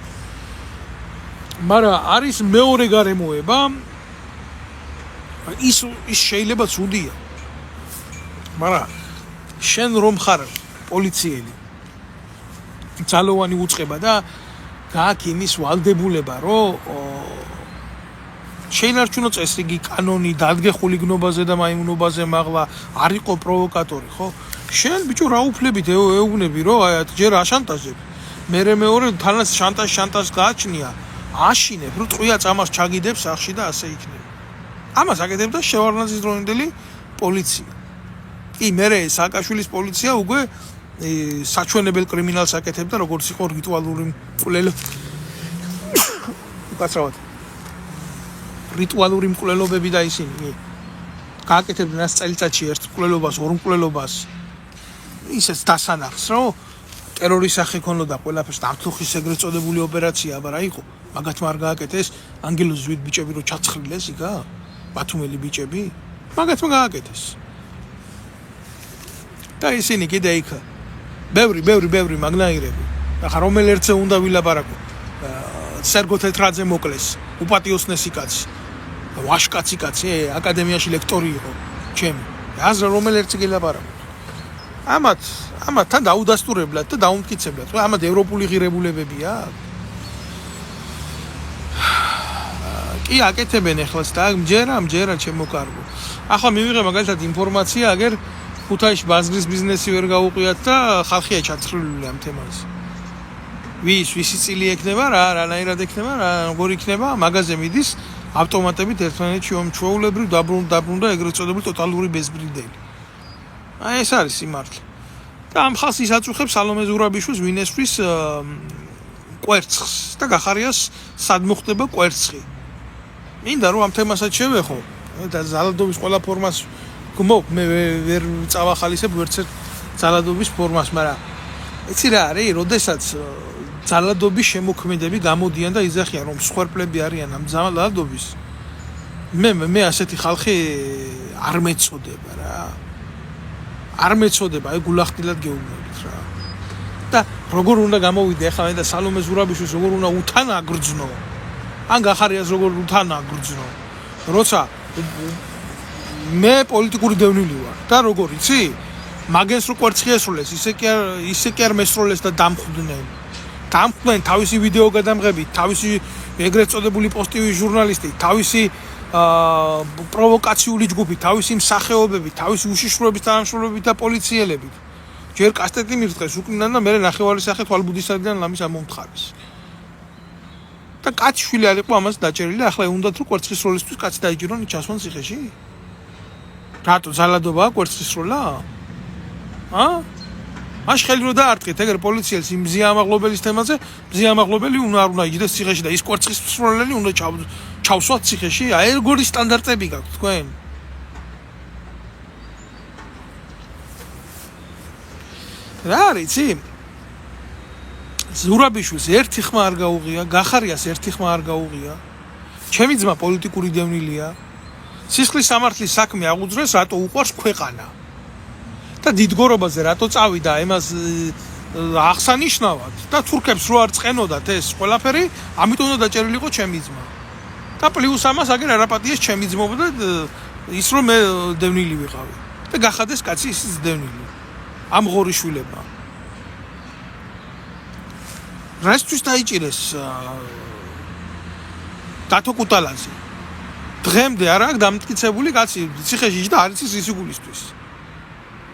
მაგრამ არის მეორე გარემოება, ის შეიძლება ცუდია. მაგრამ შენ რომ ხარ პოლიციელი, ძალოვანი უწყება და გააქვს იმის ვალდებულება, რომ შეინარჩუნო წესრიგი, კანონი, დადგე ხულიგნობაზე და მაიმუნობაზე მაღლა, არ იყო პროვოკატორი, ხო? შენ ბიჭო რა უფლებით ეუბნები, რომ აი ჯერ აშანტაჟებ. მერე მეორე თანაც შანტაჟს გააჩნია, აშინებ, რომ ტყვია წამას ჩაგიდებს სახში და ასე იქნება. ამას აკეთებდა შევარდნაძის დროინდელი პოლიცია. კი, მერე სააკაშვილის პოლიცია უკვე საჩვენებელ კრიმინალს აკეთებდა, როგორც იყო რიტუალური მკვლელობა. უკაცრავად. რიტუალური მკვლელობები და ისინი გააკეთებდნენ ას წელიწადში ერთ მკვლელობას, ორ მკვლელობას. ისეც დასანახს, რომ ტერორის სახე ქონოდა ყველაფერს დამთუხის ეგრეთ წოდებული ოპერაცია, აბა რა იყო? მაგათმა არ გააკეთეს ანგელოზ ზვით ბიჭები რო ჩაცხრილეს იქა? ბათუმელი ბიჭები? მაგათმა გააკეთეს. და ისინი კიდე იქ ბევრი მაგნაირები. ახლა რომელ ერთზე უნდა ვილაპარაკო? სერგო თეთრაძე მოკლეს, უპატიოსნესი კაცი. ვაშკაცი კაცი, აკადემიაში ლექტორი იყო, ჩემი. აზრ რომელ ერთზე გილაპარაკო? ამათ თან დაუდასტურებლად და დაუმტკიცებლად. ამათ ევროპული ღირებულებებია. კი აკეთებენ ეხლაც და მჯერა ჩემო კარგო. ახლა მივიღე მაგალითად ინფორმაცია, აგერ ქუთაისში ბაზრის ბიზნესი ვერ გაუყიათ და ხალხია ჩაცხრილული ამ თემაზე. ვისი წილი ექნება რა, რანაირად ექნება, როგორ იქნება, მაგაზე მიდის ავტომატებით ერთმანეთში ომჩვეულებრივ დაბრუნდა ეგრეთ წოდებული ტოტალური ბეზბრიდელი. აი ეს არის სიმართლე. და ამ ხალხს ის აწუხებს სალომე ზურაბიშვილს, ვინ ესვრის კვერცხს და გახარიას სად მოხდება კვერცხი. მინდა რომ ამ თემასაც შევეხო და ზალადობის ყველა ფორმას მე ვერ წავახალისებ ვერცერთ ზალადობის ფორმას, მაგრამ იცი რა არის, როდესაც ზალადობის შემოქმედები გამოდიან და იზახიან რომ სხერფლები არიან ამ ზალადობის, მე ასეთი ხალხი არ მეწოდება რა. არ მეწოდება, აი გულახდილად გეუბნებით რა. და როგორ უნდა გამოვიდე ახლა მე და სალომე ზურაბიშვილს როგორ უნდა უთან აგრძნო? ან გახარიას როგორ უთან აგრძნო? როცა მე პოლიტიკური დევნილი ვარ და როგორ იცი? მაგენს რო კვერცხი ესრულეს, ისე კი არ მესროლეს და დამხვდნენ. დამხვდნენ თავისი ვიდეო გადამღებით, თავისი ეგრეთ წოდებული პოსტივი ჟურნალისტი, თავისი პროვოკაციული ჯგუფი, თავისი მსახეობები, თავისი უშიშროების თანამშრომლებით და პოლიციელებით. ჯერ კასტეტი მირწყეს უკნიდან და მე ნახევარი სახე თვალბუდისაგან ლამის ამომთხარეს. და კაცშვილი არ იყო ამას დაჭერილი, ახლა უნდათ რომ კვერცხის როლისთვის კაცი დაიჭირონ ჩასვან ციხეში? რატო ზალადობაა კვერცხის როლა? მაშ ხელი რო დაარტყით ეგრე პოლიციელს იმ მზია ამაღლობელის თემაზე, მზია ამაღლობელი უნდა იჯდეს ციხეში და ის კვერცხის მსროლელი უნდა ჩავსვათ ციხეში. აი როგორი სტანდარტები გაქვთ თქვენ? რა არის იცი? ზურაბიშვილს ერთი ხმა არ გაუღია, გახარიას ერთი ხმა არ გაუღია. ჩემი ძმა პოლიტიკური დევნილია. სისხლის სამართლის საქმე აღუძრეს, რატო უყვარს ქვეყანა. და დიდგორობაზე რატო წავიდა იმას აღსანიშნავად და თურქებს რო არ წყენოდათ ეს ყველაფერი, ამიტომ უნდა დაჭერილი იყო ჩემი ძმა. და პლუს ამას აგერ არაპატიეს ჩემი ძმობა და ის რომ მე დევნილი ვიყავი. და გახადეს კაცი ისიც დევნილი. ამ ღორიშვილებმა. რასთვის დაიჭირეს დათო კუტალაძე? დღემდე არ აქვს დამტკიცებული კაცი ციხეში და არის ის სიგულისთვის.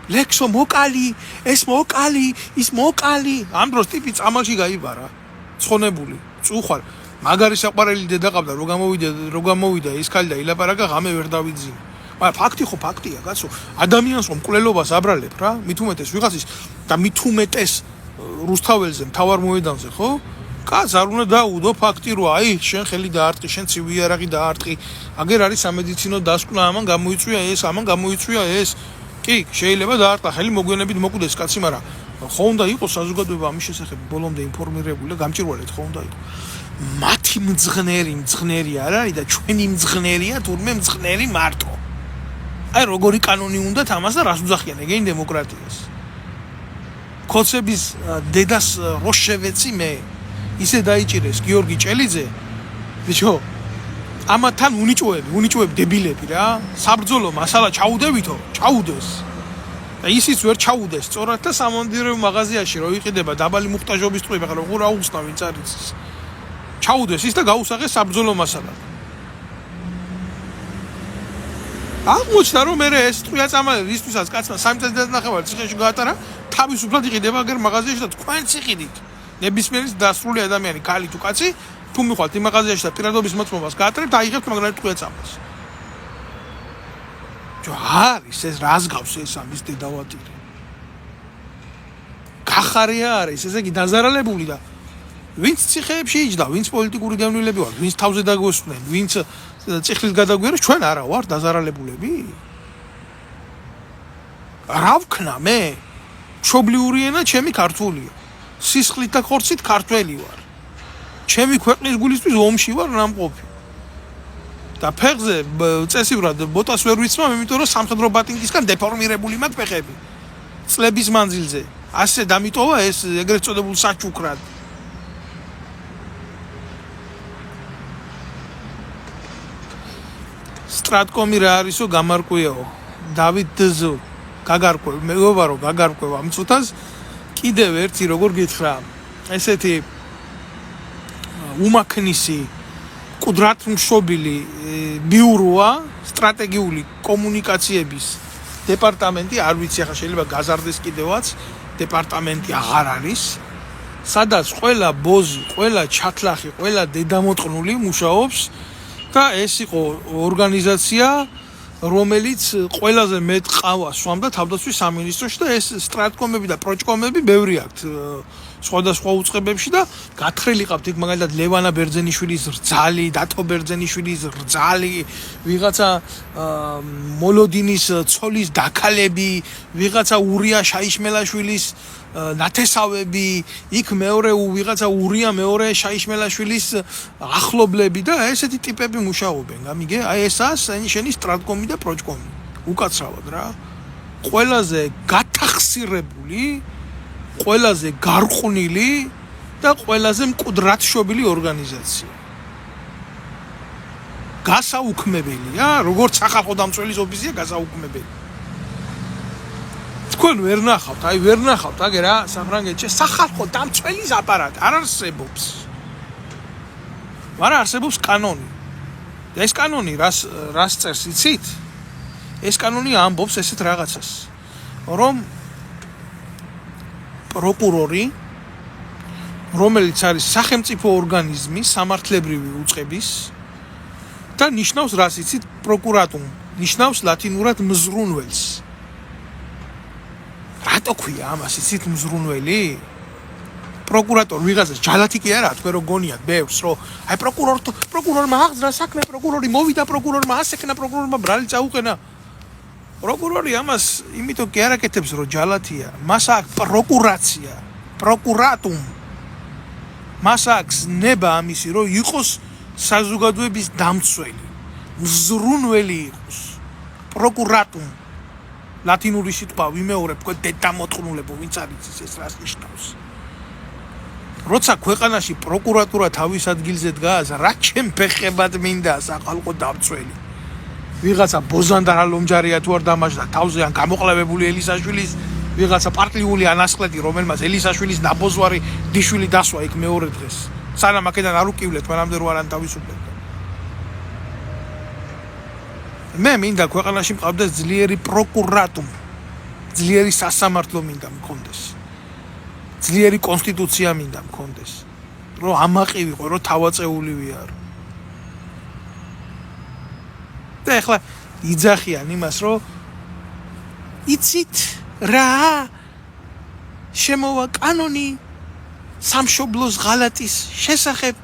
ლექსო მოკალი, ეს მოკალი, ის მოკალი. ამ დროს ტიპი წამალში გაიბარა, ცხონებული, წუხარ. მაგარი საყვარელი დედა ყავდა, რო გამოვიდა ის ქალი და ილაპარაკა, ღამე ვერ დავიძინე. მაგრამ ფაქტი ხო ფაქტია, კაცო. ადამიანს რომ მკვლელობას აბრალებ რა, მით უმეტეს ვიღაცის და მით უმეტეს რუსთაველზე მთავარ მოედანზე, ხო? კაც არ უნდა დაუდო ფაქტი რომ აი შენ ხელი დაარტყი, შენ ცივი იარაღი დაარტყი. აგერ არის სამედიცინო დასკვნა, ამან გამოიწვია ეს, ამან გამოიწვია ეს. კი, შეიძლება დაარტყა ხელი მოგვიანებით მოკვდეს კაცი, მაგრამ ხო უნდა იყოს საზოგადოება ამის შესახებ ბოლომდე ინფორმირებული და გამჭირვალეთ ხო უნდა იყოს. მათი მძღნერი არ არის და ჩვენი მძღნერია თურმე მძღნერი მარტო. აი როგორი კანონი უნდათ ამას და რას უძახიან ეგენი დემოკრატიას. ქოცების დედას როშევეცი მე ისე დაიჭირეს გიორგი ჭელიძე. ბიჭო, ამათან უნიჭოები დებილები რა. საბრძოლო მასალა ჩაუდებითო, ჩაუდეს. და ისიც ვერ ჩაუდეს სწორად და სამონდირეო მაღაზიაში რო იყიდება დაბალი მუხტაჟობის ტყვი, ახლა როგორ აუხსნა ვინც არის ის. ჩაუდეს ის და გაუსაღეს საბრძოლო მასალა. აღმოჩნდა რომ მე ეს ტყვია წამალი ისთვისაც კაცმა 3 წელი დანახევარი ციხეში გაატარა, თავისუფლად იყიდება აგერ მაღაზიაში და თქვენ ციხიდით. ნებისმიერი დასრული ადამიანი, ქალი თუ კაცი, თუ მიხვალთ იმ მაღაზიაში და პირადობის მოწმობას გაატარებთ, აიღებთ მაგრამ ტყვია წამალს. ჯო არის ეს რას გავს ეს ამის დედავატირი. გახარია არის, ესე იგი დაზარალებული და ვინც ციხეებში იჯდა, ვინც პოლიტიკური დევნილები ვართ, ვინც თავზე დაგვესვნენ, ვინც ციხლის გადაგვიერეს, ჩვენ არა ვარ დაზარალებულები? რა ვქნა მე? მშობლიური ენა ჩემი ქართულია. სისხლით და ხორცით ქართველი ვარ. ჩემი ქვეყნის გულისთვის ომში ვარ ნამყოფი. და ფეხზე წესივრად ბოტას ვერ ვიცმავ, იმიტომ რომ სამხედრო ბატინგისგან დეფორმირებული მაქვს ფეხები. წლების მანძილზე. ასე დამიტოვა ეს ეგრეთ წოდებულ საჩუქრად. სტრატკომი რა არისო გამარკვიაო. დავით დზო გაგარკვევ, მეგობარო გაგარკვევ ამ წუთას კიდევ ერთი როგორ გითხრა, ესეთი უმაქნისი კუდრათმშობილი ბიუროა სტრატეგიული კომუნიკაციების დეპარტამენტი, არ ვიცი ახლა შეიძლება გაზარდეს კიდევაც, დეპარტამენტი აღარ არის, სადაც ყველა ბოზი, ყველა ჩათლახი, ყველა დედამოტყნული მუშაობს და ეს იყო ორგანიზაცია, რომელიც ყველაზე მეტ ყავას სვამდა თავდაცვის სამინისტროში და ეს სტრატკომები და პროჭკომები ბევრი აქვთ სხვადასხვა უწყებებში და გათხრილი ყავთ იქ მაგალითად ლევანა ბერძენიშვილის რძალი, დათო ბერძენიშვილის რძალი, ვიღაცა მოლოდინის ცოლის დაქალები, ვიღაცა ურია შაიშმელაშვილის ნათესავები, იქ მეორე ვიღაცა ურია მეორე შაიშმელაშვილის ახლობლები და ესეთი ტიპები მუშაობენ. გამიგე? აი ესაა შენი სტრატკომი და პროჭკომი. უკაცრავად რა. ყველაზე გათახსირებული, ყველაზე გარყვნილი და ყველაზე მკვდრათშობილი ორგანიზაცია. გასაუქმებელია, როგორც სახალხო დამცველის ოფისია გასაუქმებელი. თქვენ ვერ ნახავთ, აი ვერ ნახავთ, აგერ რა საფრანგეთში სახალხო დამცველის აპარატი არ არსებობს. მაგრამ არსებობს კანონი. და ეს კანონი რას წერს იცით? ეს კანონი ამბობს ესეთ რაღაცას, რომ პროკურორი, რომელიც არის სახელმწიფო ორგანიზმი, სამართლებრივი უწყების და ნიშნავს რას იცით? პროკურატუმ, ნიშნავს ლათინურად მზრუნველს. რატო ქვია ამას იცით მზრუნველი? პროკურატორ ვიღაცას ჯალათი კი არა თქვენ რო გონიათ ბევრს რომ აი პროკურორმა აღძრა საქმე პროკურორი მოვიდა პროკურორმა ასექნა პროკურორმა ბრალი წაუყენა პროკურორი ამას იმიტომ კი არ აკეთებს რომ ჯალათია მას აქვს პროკურაცია პროკურატუმ მას აქვს ნება ამისი რომ იყოს საზოგადოების დამცველი მზრუნველი იყოს პროკურატუმ ლათინური სიტყვა ვიმეორებ თქვენ დედამოწყნულებო ვინც არის ეს რას ნიშნავს როცა ქვეყანაში პროკურატურა თავის ადგილზე დგას რა ჩემ ფეხებად მინდა საყალყო დამცველი ვიღაცა ბოზანდარა ლომჯარია თუ არ დამაჟდა თავზე ან გამოყლევებული ელისაშვილის ვიღაცა პარტიული ანასხლეტი რომელმაც ელისაშვილის ნაბოძვარი დიშვილი დასვა იქ მეორე დღეს სანამ აქედან არ უკივლეთ მანამდე რო არ ანთავისუფლებდა მე მინდა ქვეყანაში მყავდეს ძლიერი პროკურატუმ ძლიერი სასამართლო მინდა მქონდეს ძლიერი კონსტიტუცია მინდა მქონდეს რომ ამაყი ვიყო რომ თავაწეული ვიარო და ეხლა იძახიან იმას რომ იცით რა შემოვა კანონი სამშობლოს ღალატის შესახებ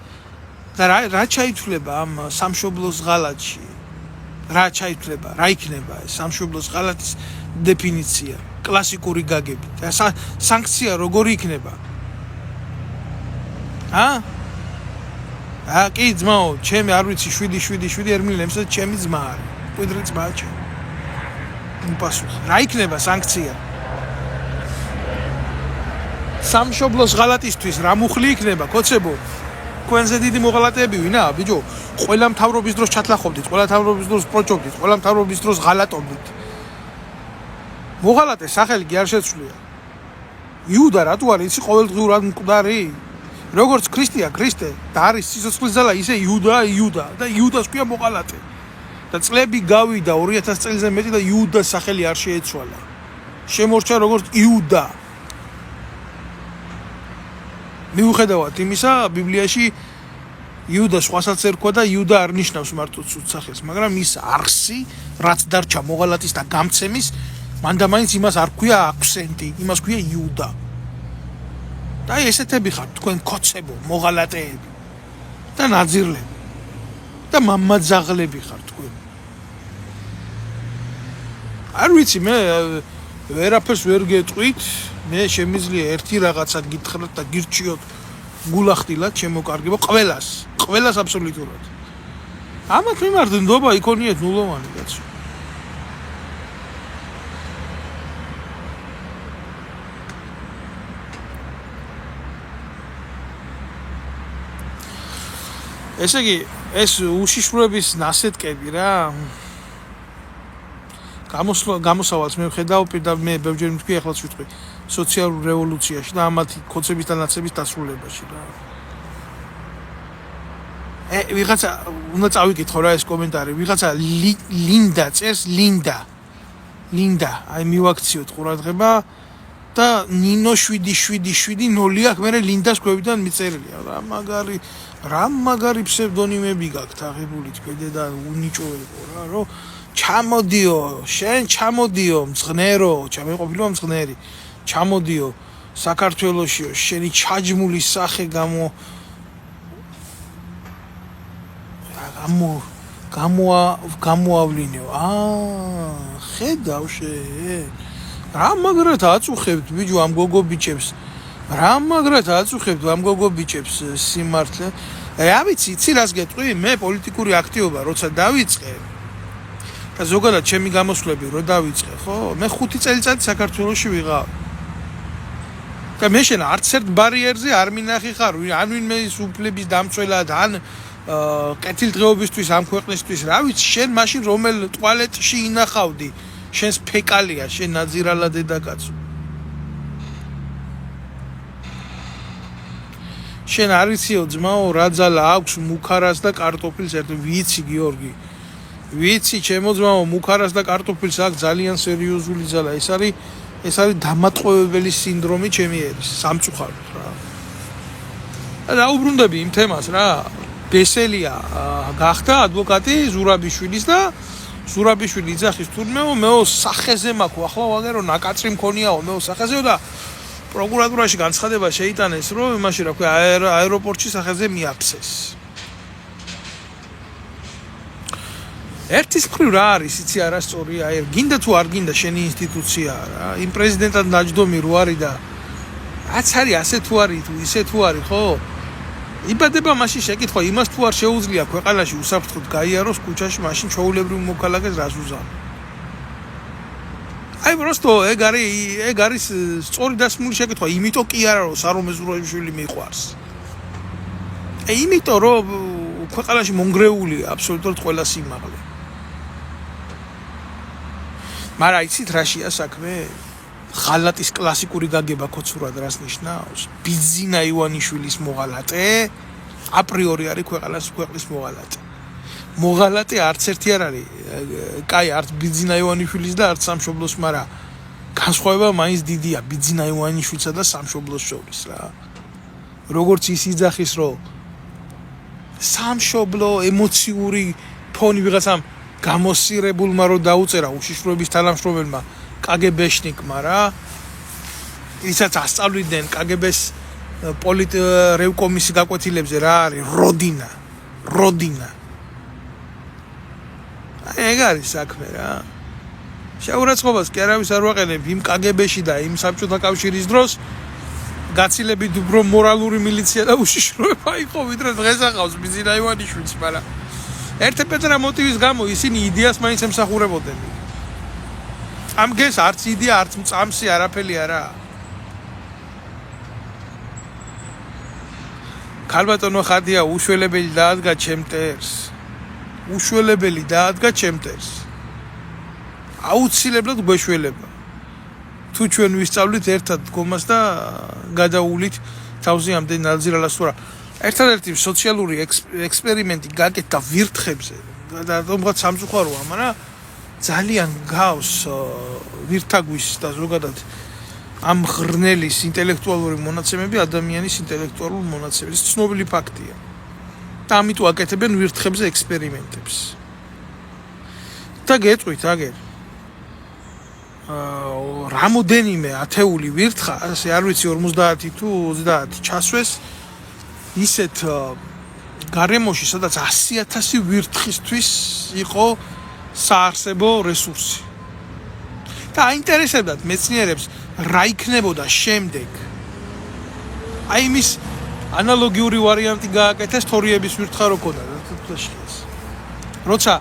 და რა ჩაითვლება ამ სამშობლოს ღალატში რა ჩაითვლება რა იქნება ეს სამშობლოს ღალატის დეფინიცია კლასიკური გაგებით და სანქცია როგორი იქნება კი ძმაო ჩემი არ ვიცი 7 ერმილემსა ჩემი ძმა არის კვიდრი ძმაა ჩემი უპასუხე რა იქნება სანქცია სამშობლოს ღალატისთვის რა მუხლი იქნება კოცებო თქვენზე დიდი მოღალატეები ვინა ბიჭო ყველა მთავრობის დროს ჩათლახობდით ყველა მთავრობის დროს პროჭობდით ყველა მთავრობის დროს ღალატობდით მოღალატე სახელი კი არ შეცვლია იუდა რატო არის იცი ყოველდღიურად მკვდარი როგორც ქრისტე და არის სიცოცხლის ძალა ისე იუდა და იუდას ქვია მოღალატე და წლები გავიდა 2000 წელზე მეტი და იუდას სახელი არ შეეცვალა შემორჩა როგორც იუდა მიუხედავად იმისა ბიბლიაში იუდა სხვასაც ერქვა და იუდა არ ნიშნავს მარტო ცუდ სახელს მაგრამ ის არსი რაც დარჩა მოღალატის და გამცემის მანდამაინც იმას არ ქვია აქსენტი იმას ქვია იუდა და ესეთები ხართ თქვენ კოცებო მოღალატეები და ნაძირლები და მამაძაღლები ხართ თქვენ არ ვიცი მე ვერაფერს ვერ გეტყვით მე შემიძლია ერთი რაღაცა გითხრათ და გირჩიოთ გულახდილად შემოკარგებო ყველას აბსოლუტურად ამათ მიმართ ნდობა იქონიეთ ნულოვანი კაცო ესე იგი ეს უშიშროების ნასეტკები რა გამოსავალს მე ვხედავ პირდაპირ მე ბევრჯერ მთქვი ახლაც ვიტყვი სოციალურ რევოლუციაში და ამათი კოცების და ნაცების დასრულებაში რა ვიღაცა უნდა წავიკითხო რა ეს კომენტარი ვიღაცა ლინდა წერს ლინდა აი მივაქციოთ ყურადღება და ნინო 777 აქ მე ლინდას ქვევიდან მიწერილია რა მაგარი ფსევდონიმები გაქვთ აღებული თქვენ და უნიჭოებო რა რომ ჩამოდიო შენ ჩამოდიო მძღნერო ჩამეყოფილო მძღნერი ჩამოდიო საქართველოშიო შენი ჩაჯმული სახე გამოავლინეო ხედავ შენ რა მაგრად აწუხებთ ბიჭო ამ გოგო ბიჭებს რა მაგრად აწუხებთ ამ გოგო ბიჭებს სიმართლე რა ვიცი იცი რას გეტყვი მე პოლიტიკური აქტივობა როცა დავიწყე და ზოგადად ჩემი გამოსვლები რო დავიწყე ხო მე 5 წელიწადი საქართველოში ვიღავ და მე შენ არც ერთ ბარიერზე არ მინახი ხარ ან ვინმე ის უფლების დამცველად ან კეთილდღეობისთვის ამ ქვეყნისთვის რა ვიცი შენ მაშინ რომელ ტუალეტში ინახავდი შენს ფეკალია შენ ნაძირალა დედაკაცო შენ არ იციო ძმაო რა ძალა აქვს მუქარას და კარტოფილს ერთ ვიცი გიორგი ვიცი ჩემო ძმაო მუქარას და კარტოფილს აქვს ძალიან სერიოზული ძალა ეს არის დამატყუებელი სინდრომი ჩემი ერის სამწუხაროდ რა და უბრუნდები იმ თემას რა ბესელია გახდა ადვოკატი ზურაბიშვილის და ზურაბიშვილი იძახის თურმეო მეო სახეზე მაქვს ახლა ვაგერო ნაკაწრი მქონიაო მეო სახეზეო და პროკურატურაში განცხადება შეიტანეს რომ იმაში რა ქვია აეროპორტში სახეზე მიაფსეს ერთის მხრივ რა არის იცი არასწორი აი გინდა თუ არ გინდა შენი ინსტიტუცია რა იმ პრეზიდენტად ნაჯდომი რო არის და რაც არის ასე თუ არის თუ ისე თუ არის ხო იბადება მაშინ შეკითხვა იმას თუ არ შეუძლია ქვეყანაში უსაფრთხოდ გაიაროს ქუჩაში მაშინ ჩაულებრივ მოქალაქეს რას უზამო აი просто ეგ არის სწორი დასმული შეკითხვა იმიტომ კი არა რომ სარომე ზურაბიშვილი მიყვარს აი იმიტომ რომ ქვეყანაში მონგრეულია აბსოლუტურად ყველა სიმაღლე მაგრამ იცით რაშია საქმე ღალატის კლასიკური გაგება ქოცურად რას ნიშნავს ბიძინა ივანიშვილის მოღალატე აპრიორი არის ქვეყნის მოღალატე მოღალატე არც ერთი არ არის კაი არც ბიძინა ივანიშვილის და არც სამშობლოს მაგრამ განსხვავება მაინც დიდია ბიძინა ივანიშვილსა და სამშობლოს შორის რა როგორც ის იძახის რომ სამშობლო ემოციური ფონი ვიღაცამ გამოსირებულმა რო დაუწერა უშიშროების თანამშრომელმა კგბ-შნიკმა რა ისაც ასწავლიდნენ კგბ-ს პოლიტრევკომის გაკვეთილებზე რა არის როდინა ეგ არის საქმე რა შეურაცხყოფას კი არავის არ ვაყენებ იმ კგბ-ში და იმ საბჭოთა კავშირის დროს გაცილებით უფრო მორალური მილიცია და უშიშროება იყო ვიდრე დღეს ახავს ბიძინა ივანიშვილს მაგრამ ერთ-ერთი მოტივის გამო ისინი იდეას მაინც ემსახურებოდნენ ამგეს არც იდეა არც მწამსი არაფერი არა ქალბატონო ხადია უშველებელი დაადგა ჩემ მტერს აუცილებლად გვეშველება თუ ჩვენ ვისწავლით ერთად დგომას და გადაულით თავზე ამდენ ნალზირალას თუ რა ერთადერთი სოციალური ექსპერიმენტი გაკეთდა ვირთხებზე და თუმცა სამწუხაროა მაგრამ ძალიან გავს ვირთაგვის და ზოგადად ამ ღრნელის ინტელექტუალური მონაცემები ადამიანის ინტელექტუალურ მონაცემებს ცნობილი ფაქტია და ამიტომ აკეთებენ ვირთხებზე ექსპერიმენტებს და გეტყვით აგერ რამოდენიმე ათეული ვირთხა ასე არ ვიცი 50 თუ 30 ჩასვეს ისეთ გარემოში სადაც 100,000 ვირთხისთვის იყო საარსებო რესურსი და აინტერესებდათ მეცნიერებს რა იქნებოდა შემდეგ აი იმის ანალოგიური ვარიანტი გააკეთეს თორიების ვირთხა რო ქონდა როცა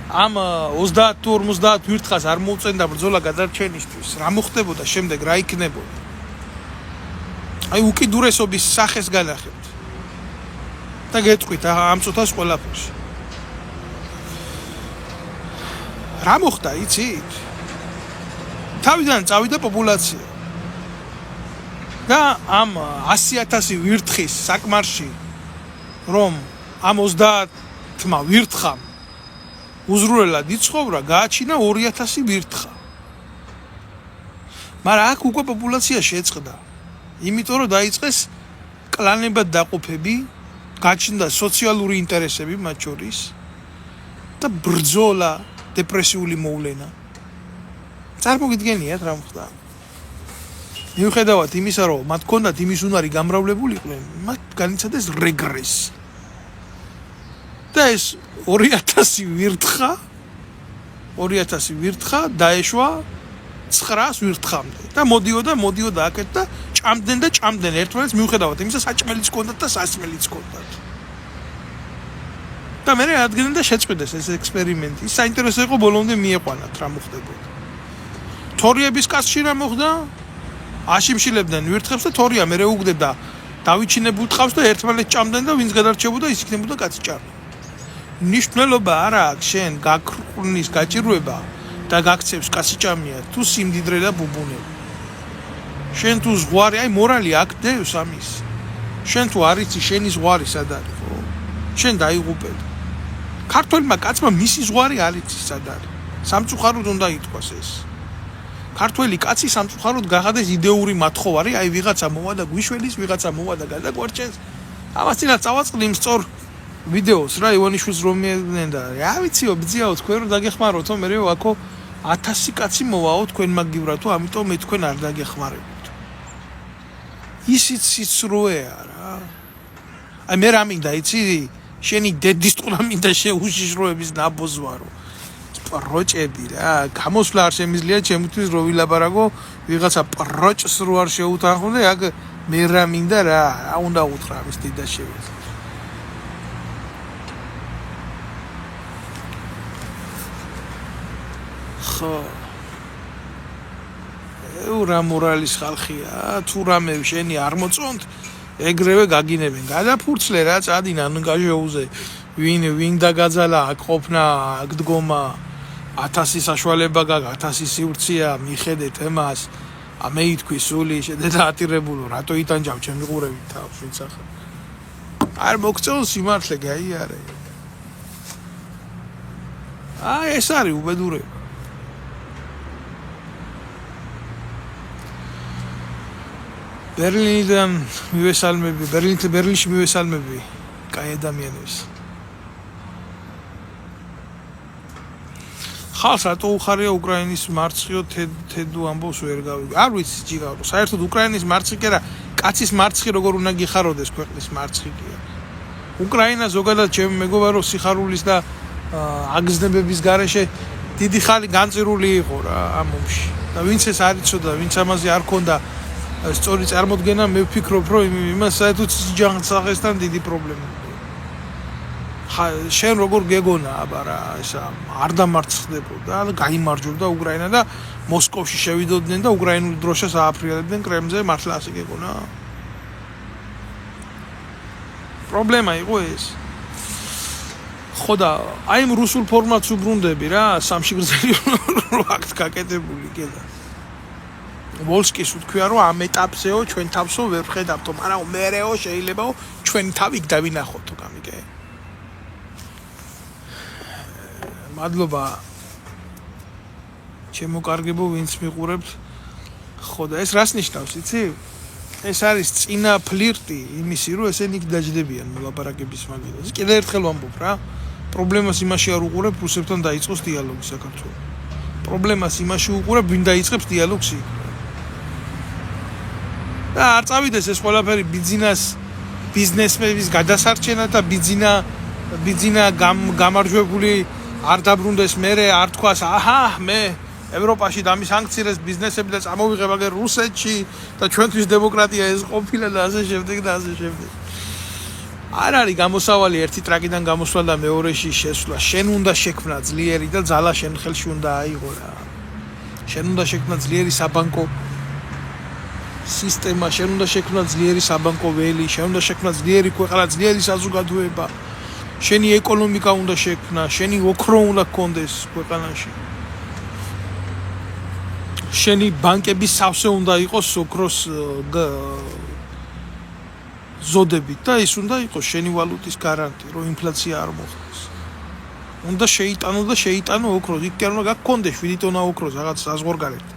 ამ 30 თუ 50 ვირთხას არ მოუწენდა ბრძოლა გადარჩენისთვის რა მოხდებოდა შემდეგ რა იქნებოდა აი უკიდურესობის სახეს განახებთ და გეტყვით ამ წუთას ყველაფერში რა მოხდა იცით თავიდან წავიდა პოპულაცია და ამ 100,000 ვირთხის საკმარში რომ ამ 30-მა ვირთხამ უზრუნველად იცხოვრა გააჩინა 2,000 ვირთხა მაგრამ აქ უკვე პოპულაცია შეწყდა იმიტომ რომ დაიწყეს კლანებად დაყოფები გაჩნდა სოციალური ინტერესები მათ შორის და ბრძოლა დეპრესიული მოვლენა წარმოგიდგენიათ რა მოხდა მიუხედავად იმისა რომ მათ ჰქონდათ იმის უნარი გამრავლებულიყვნენ მათ განიცადეს რეგრესი და ეს 2,000 ვირთხა დაეშვა 900 ვირთხამდე და მოდიოდა აქეთ და ჭამდნენ ერთმანეთს მიუხედავად იმისა საჭმელიც ჰქონდათ და სასმელიც ჰქონდათ და მე ადგენენ და შეწყვიტეს ეს ექსპერიმენტი საინტერესო იყო ბოლომდე მieყვანათ რა მოხდებოდა თორიების კაცში რა მოხდა აშიმშილებდნენ ვირთხებს და თორია მე უგდებდა დავიჩინებულ ტყავს და ერთმანეთს ჭამდნენ და ვინც გადარჩებოდა ის იქნებოდა კაცი ჭამი ნიშნულობა არა აქვს შენ გაქრყნის გაჭირვება და გაქცევს კაცი ჭამია თუ სიმდიდრე და ბუბუნები შენ თუ ზღვარი აი მორალი აკდევს ამის შენ თუ არ იცი შენი ზღვარი სად არის ხო შენ დაიღუპებ ქართველმა კაცმა მისი ზღვარი არ იცის სად არის სამწუხაროდ უნდა ითქვას ეს ქართველი კაცი სამწუხაროდ გახადეს იდეური მათხოვარი აი ვიღაცა მოვა და გვიშველის ვიღაცა მოვა და გადაგვარჩენს ამას წინათ წავაწყდი იმ სწორ ვიდეოს რა ივანიშვილს რომ მიედნენ და რა ვიციო ბძიაო თქვენ რომ დაგეხმაროთ მე აქო 1000 კაცი მოვაო თქვენ მაგივრათო ამიტომ მე თქვენ არ დაგეხმარებთ ისიც სიცრუეა რა აი მე რა მინდა იცი შენი დედის ტყუნა მინდა შეუშიშროების ნაბოზვარო პროჭები რა გამოსვლა არ შემიძლია ჩემთვის რო ვილაპარაკო ვიღაცა პროჭს რო არ შეუთანხმდე აქ მე რა მინდა რა უნდა უთხრა ამის დედა შევეცი ხო ეურა მორალის ხალხია თუ რამე შენი არ მოწონთ ეგრევე გაგინებენ გადაფურცლე რა წადინა ნგაჟოუზე ვინ დაგაძალა აქ ყოფნა აქ დგომა 1000 საშუალება გაგ 1000 სივრცეა მიხედეთ ემას მე ითქვი სული შედედა ატირებულო რატო იტანჯავ ჩემი ყურებით თავს ვინც ახლა არ მოგწონს სიმართლე გაიარე ეს არის უბედურება ბერლინიდან მივესალმები ბერლინში მივესალმები კაი ადამიანებს ხალხს რატო უხარია უკრაინის მარცხიო თედუ ამბობს ვერ გავიგე არ ვიცი ჯიგავრო საერთოდ უკრაინის მარცხი კი არა კაცის მარცხი როგორ უნდა გიხაროდეს ქვეყნის მარცხი კი არა უკრაინა ზოგადად ჩემი მეგობარო სიხარულის და აგზნებების გარეშე დიდი ხანი განწირული იყო რა ამ ომში და ვინც ეს არ იცოდა ვინც ამაზე არ ქონდა სწორი წარმოდგენა მე ვფიქრობ რომ იმას საერთოდ ჯანსაღესთან დიდი პრობლემა შენ როგორ გეგონა აბა რა ესა არ დამარცხდებოდა და გაიმარჯვებდა უკრაინა და მოსკოვში შევიდოდნენ და უკრაინული დროშას ააფრიალებდნენ კრემლზე მართლა ასე გეგონა პრობლემა იყო ეს ხო და აი იმ რუსულ ფორმატს უბრუნდები რა სამში გრძელი აქ გაკეთებული კიდე ვოლსკის უთქვია რომ ამ ეტაპზეო ჩვენ თავსო ვერ ვხედავთო მაგრამ მერეო შეიძლებაო ჩვენ თავი დავინახოთო გამიგე მადლობა ჩემო კარგებო ვინც მიყურებთ ხო და ეს რას ნიშნავს იცი ეს არის წინა ფლირტი იმისი რომ ესენი დაждდებიან მოლაპარაკების მაგალითად კიდე ერთხელ ვამბობ რა პრობლემას იმაში არ უყურებ რუსებთან დაიწყოს დიალოგი საქართველოს პრობლემას იმაში უყურებ ვინ დაიწყებს დიალოგს იქ და არ წავიდეს ეს ყველაფერი ბიზნესმენების გადასარჩენა და ბიზნა გამარჯვებული არ დაბრუნდეს მერე არ თქვას აჰა მე ევროპაში დამისანქცირეს ბიზნესები და წამოვიღებ აგერ რუსეთში და ჩვენთვის დემოკრატია ეს ყოფილა და ასე შემდეგ და ასე შემდეგ არ არის გამოსავალი ერთი ტრაკიდან გამოსვლა და მეორეში შესვლა შენ უნდა შექმნა ძლიერი და ძალა შენ ხელში უნდა აიღო რა შენ უნდა შექმნა ძლიერი საბანკო სისტემა შენ უნდა შექმნა ძლიერი საბანკო ველი შენ უნდა შექმნა ძლიერი ქვეყანა ძლიერი საზოგადოება შენი ეკონომიკა უნდა შექმნა შენი ოქრო უნდა გქონდეს ქვეყანაში შენი ბანკების სავსე უნდა იყოს ოქროს ზოდებით და ის უნდა იყოს შენი ვალუტის გარანტი რომ ინფლაცია არ მოხდეს უნდა შეიტანო ოქრო იქ კი არ უნდა გაქონდეს 7 ტონა ოქროს რაღაც საზღვარგარეთ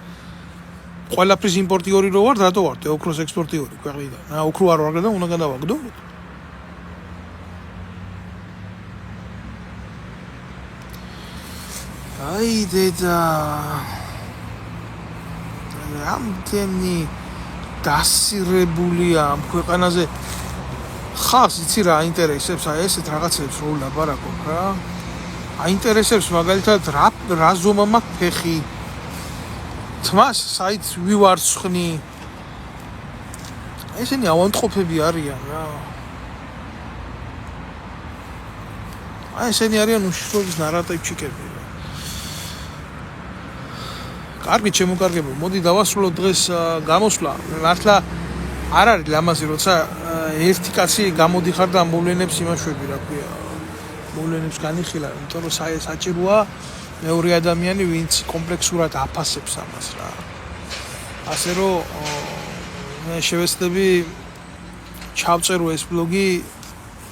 ყველაფრის იმპორტიორი რო ვარ რატო ვარ ოქროს ექსპორტიორი ქვეყნიდან რა ოქრო არ ვარ და უნდა გადავაგდო აი დედა რამდენი დასირებულია ამ ქვეყანაზე ხალხს იცი რა აინტერესებს აი ესეთ რაღაცებს რო ვლაპარაკობ რა აინტერესებს მაგალითად რა ზომა მაქვს ფეხი თმას საით ვივარცხნი ესენი ავანტყოფები არიან რა აი ესენი არიან უშიშროების ნარატივჩიკები კარგი ჩემო კარგებო მოდი დავასრულოთ დღეს გამოსვლა მართლა არ არის ლამაზი როცა ერთი კაცი გამოდიხარ და მოვლენებს იმაშვები რა ქვია მოვლენებს განიხილა იმიტომ რომ საჭიროა მეორე ადამიანი ვინც კომპლექსურად აფასებს ამას რა ასე რომ მე შევეცდები ჩავწერო ეს ბლოგი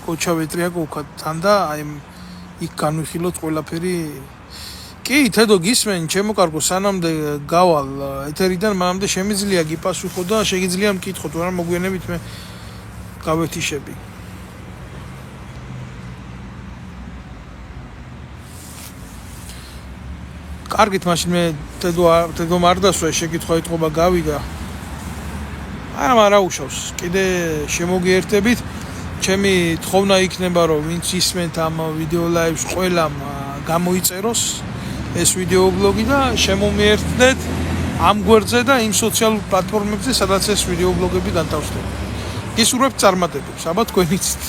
კოჩა ვეტრიაკოვთან და აი იქ განვიხილოთ ყველაფერი კი თედო გისმენ ჩემო კარგო სანამდე გავალ ეთერიდან მანამდე შემიძლია გიპასუხო და შეგიძლია მკითხოთ რა მოგვიანებით მე გავეთიშები კარგით, მაშინ მე თედო მარდასვე შეკითხვა ეთყობა გავიდა. არა უშავს. კიდე შემოგიერთებით. ჩემი თხოვნა იქნება, რომ ვინც ისმენთ ამ ვიდეო ლაივს, ყველამ გამოიწეროს ეს ვიდეო ბლოგი და შემომიერთდეთ ამ გვერდზე და იმ სოციალურ პლატფორმებზე, სადაც ეს ვიდეო ბლოგები განთავსდება. გისურვებთ წარმატებებს, აბა თქვენ იცით.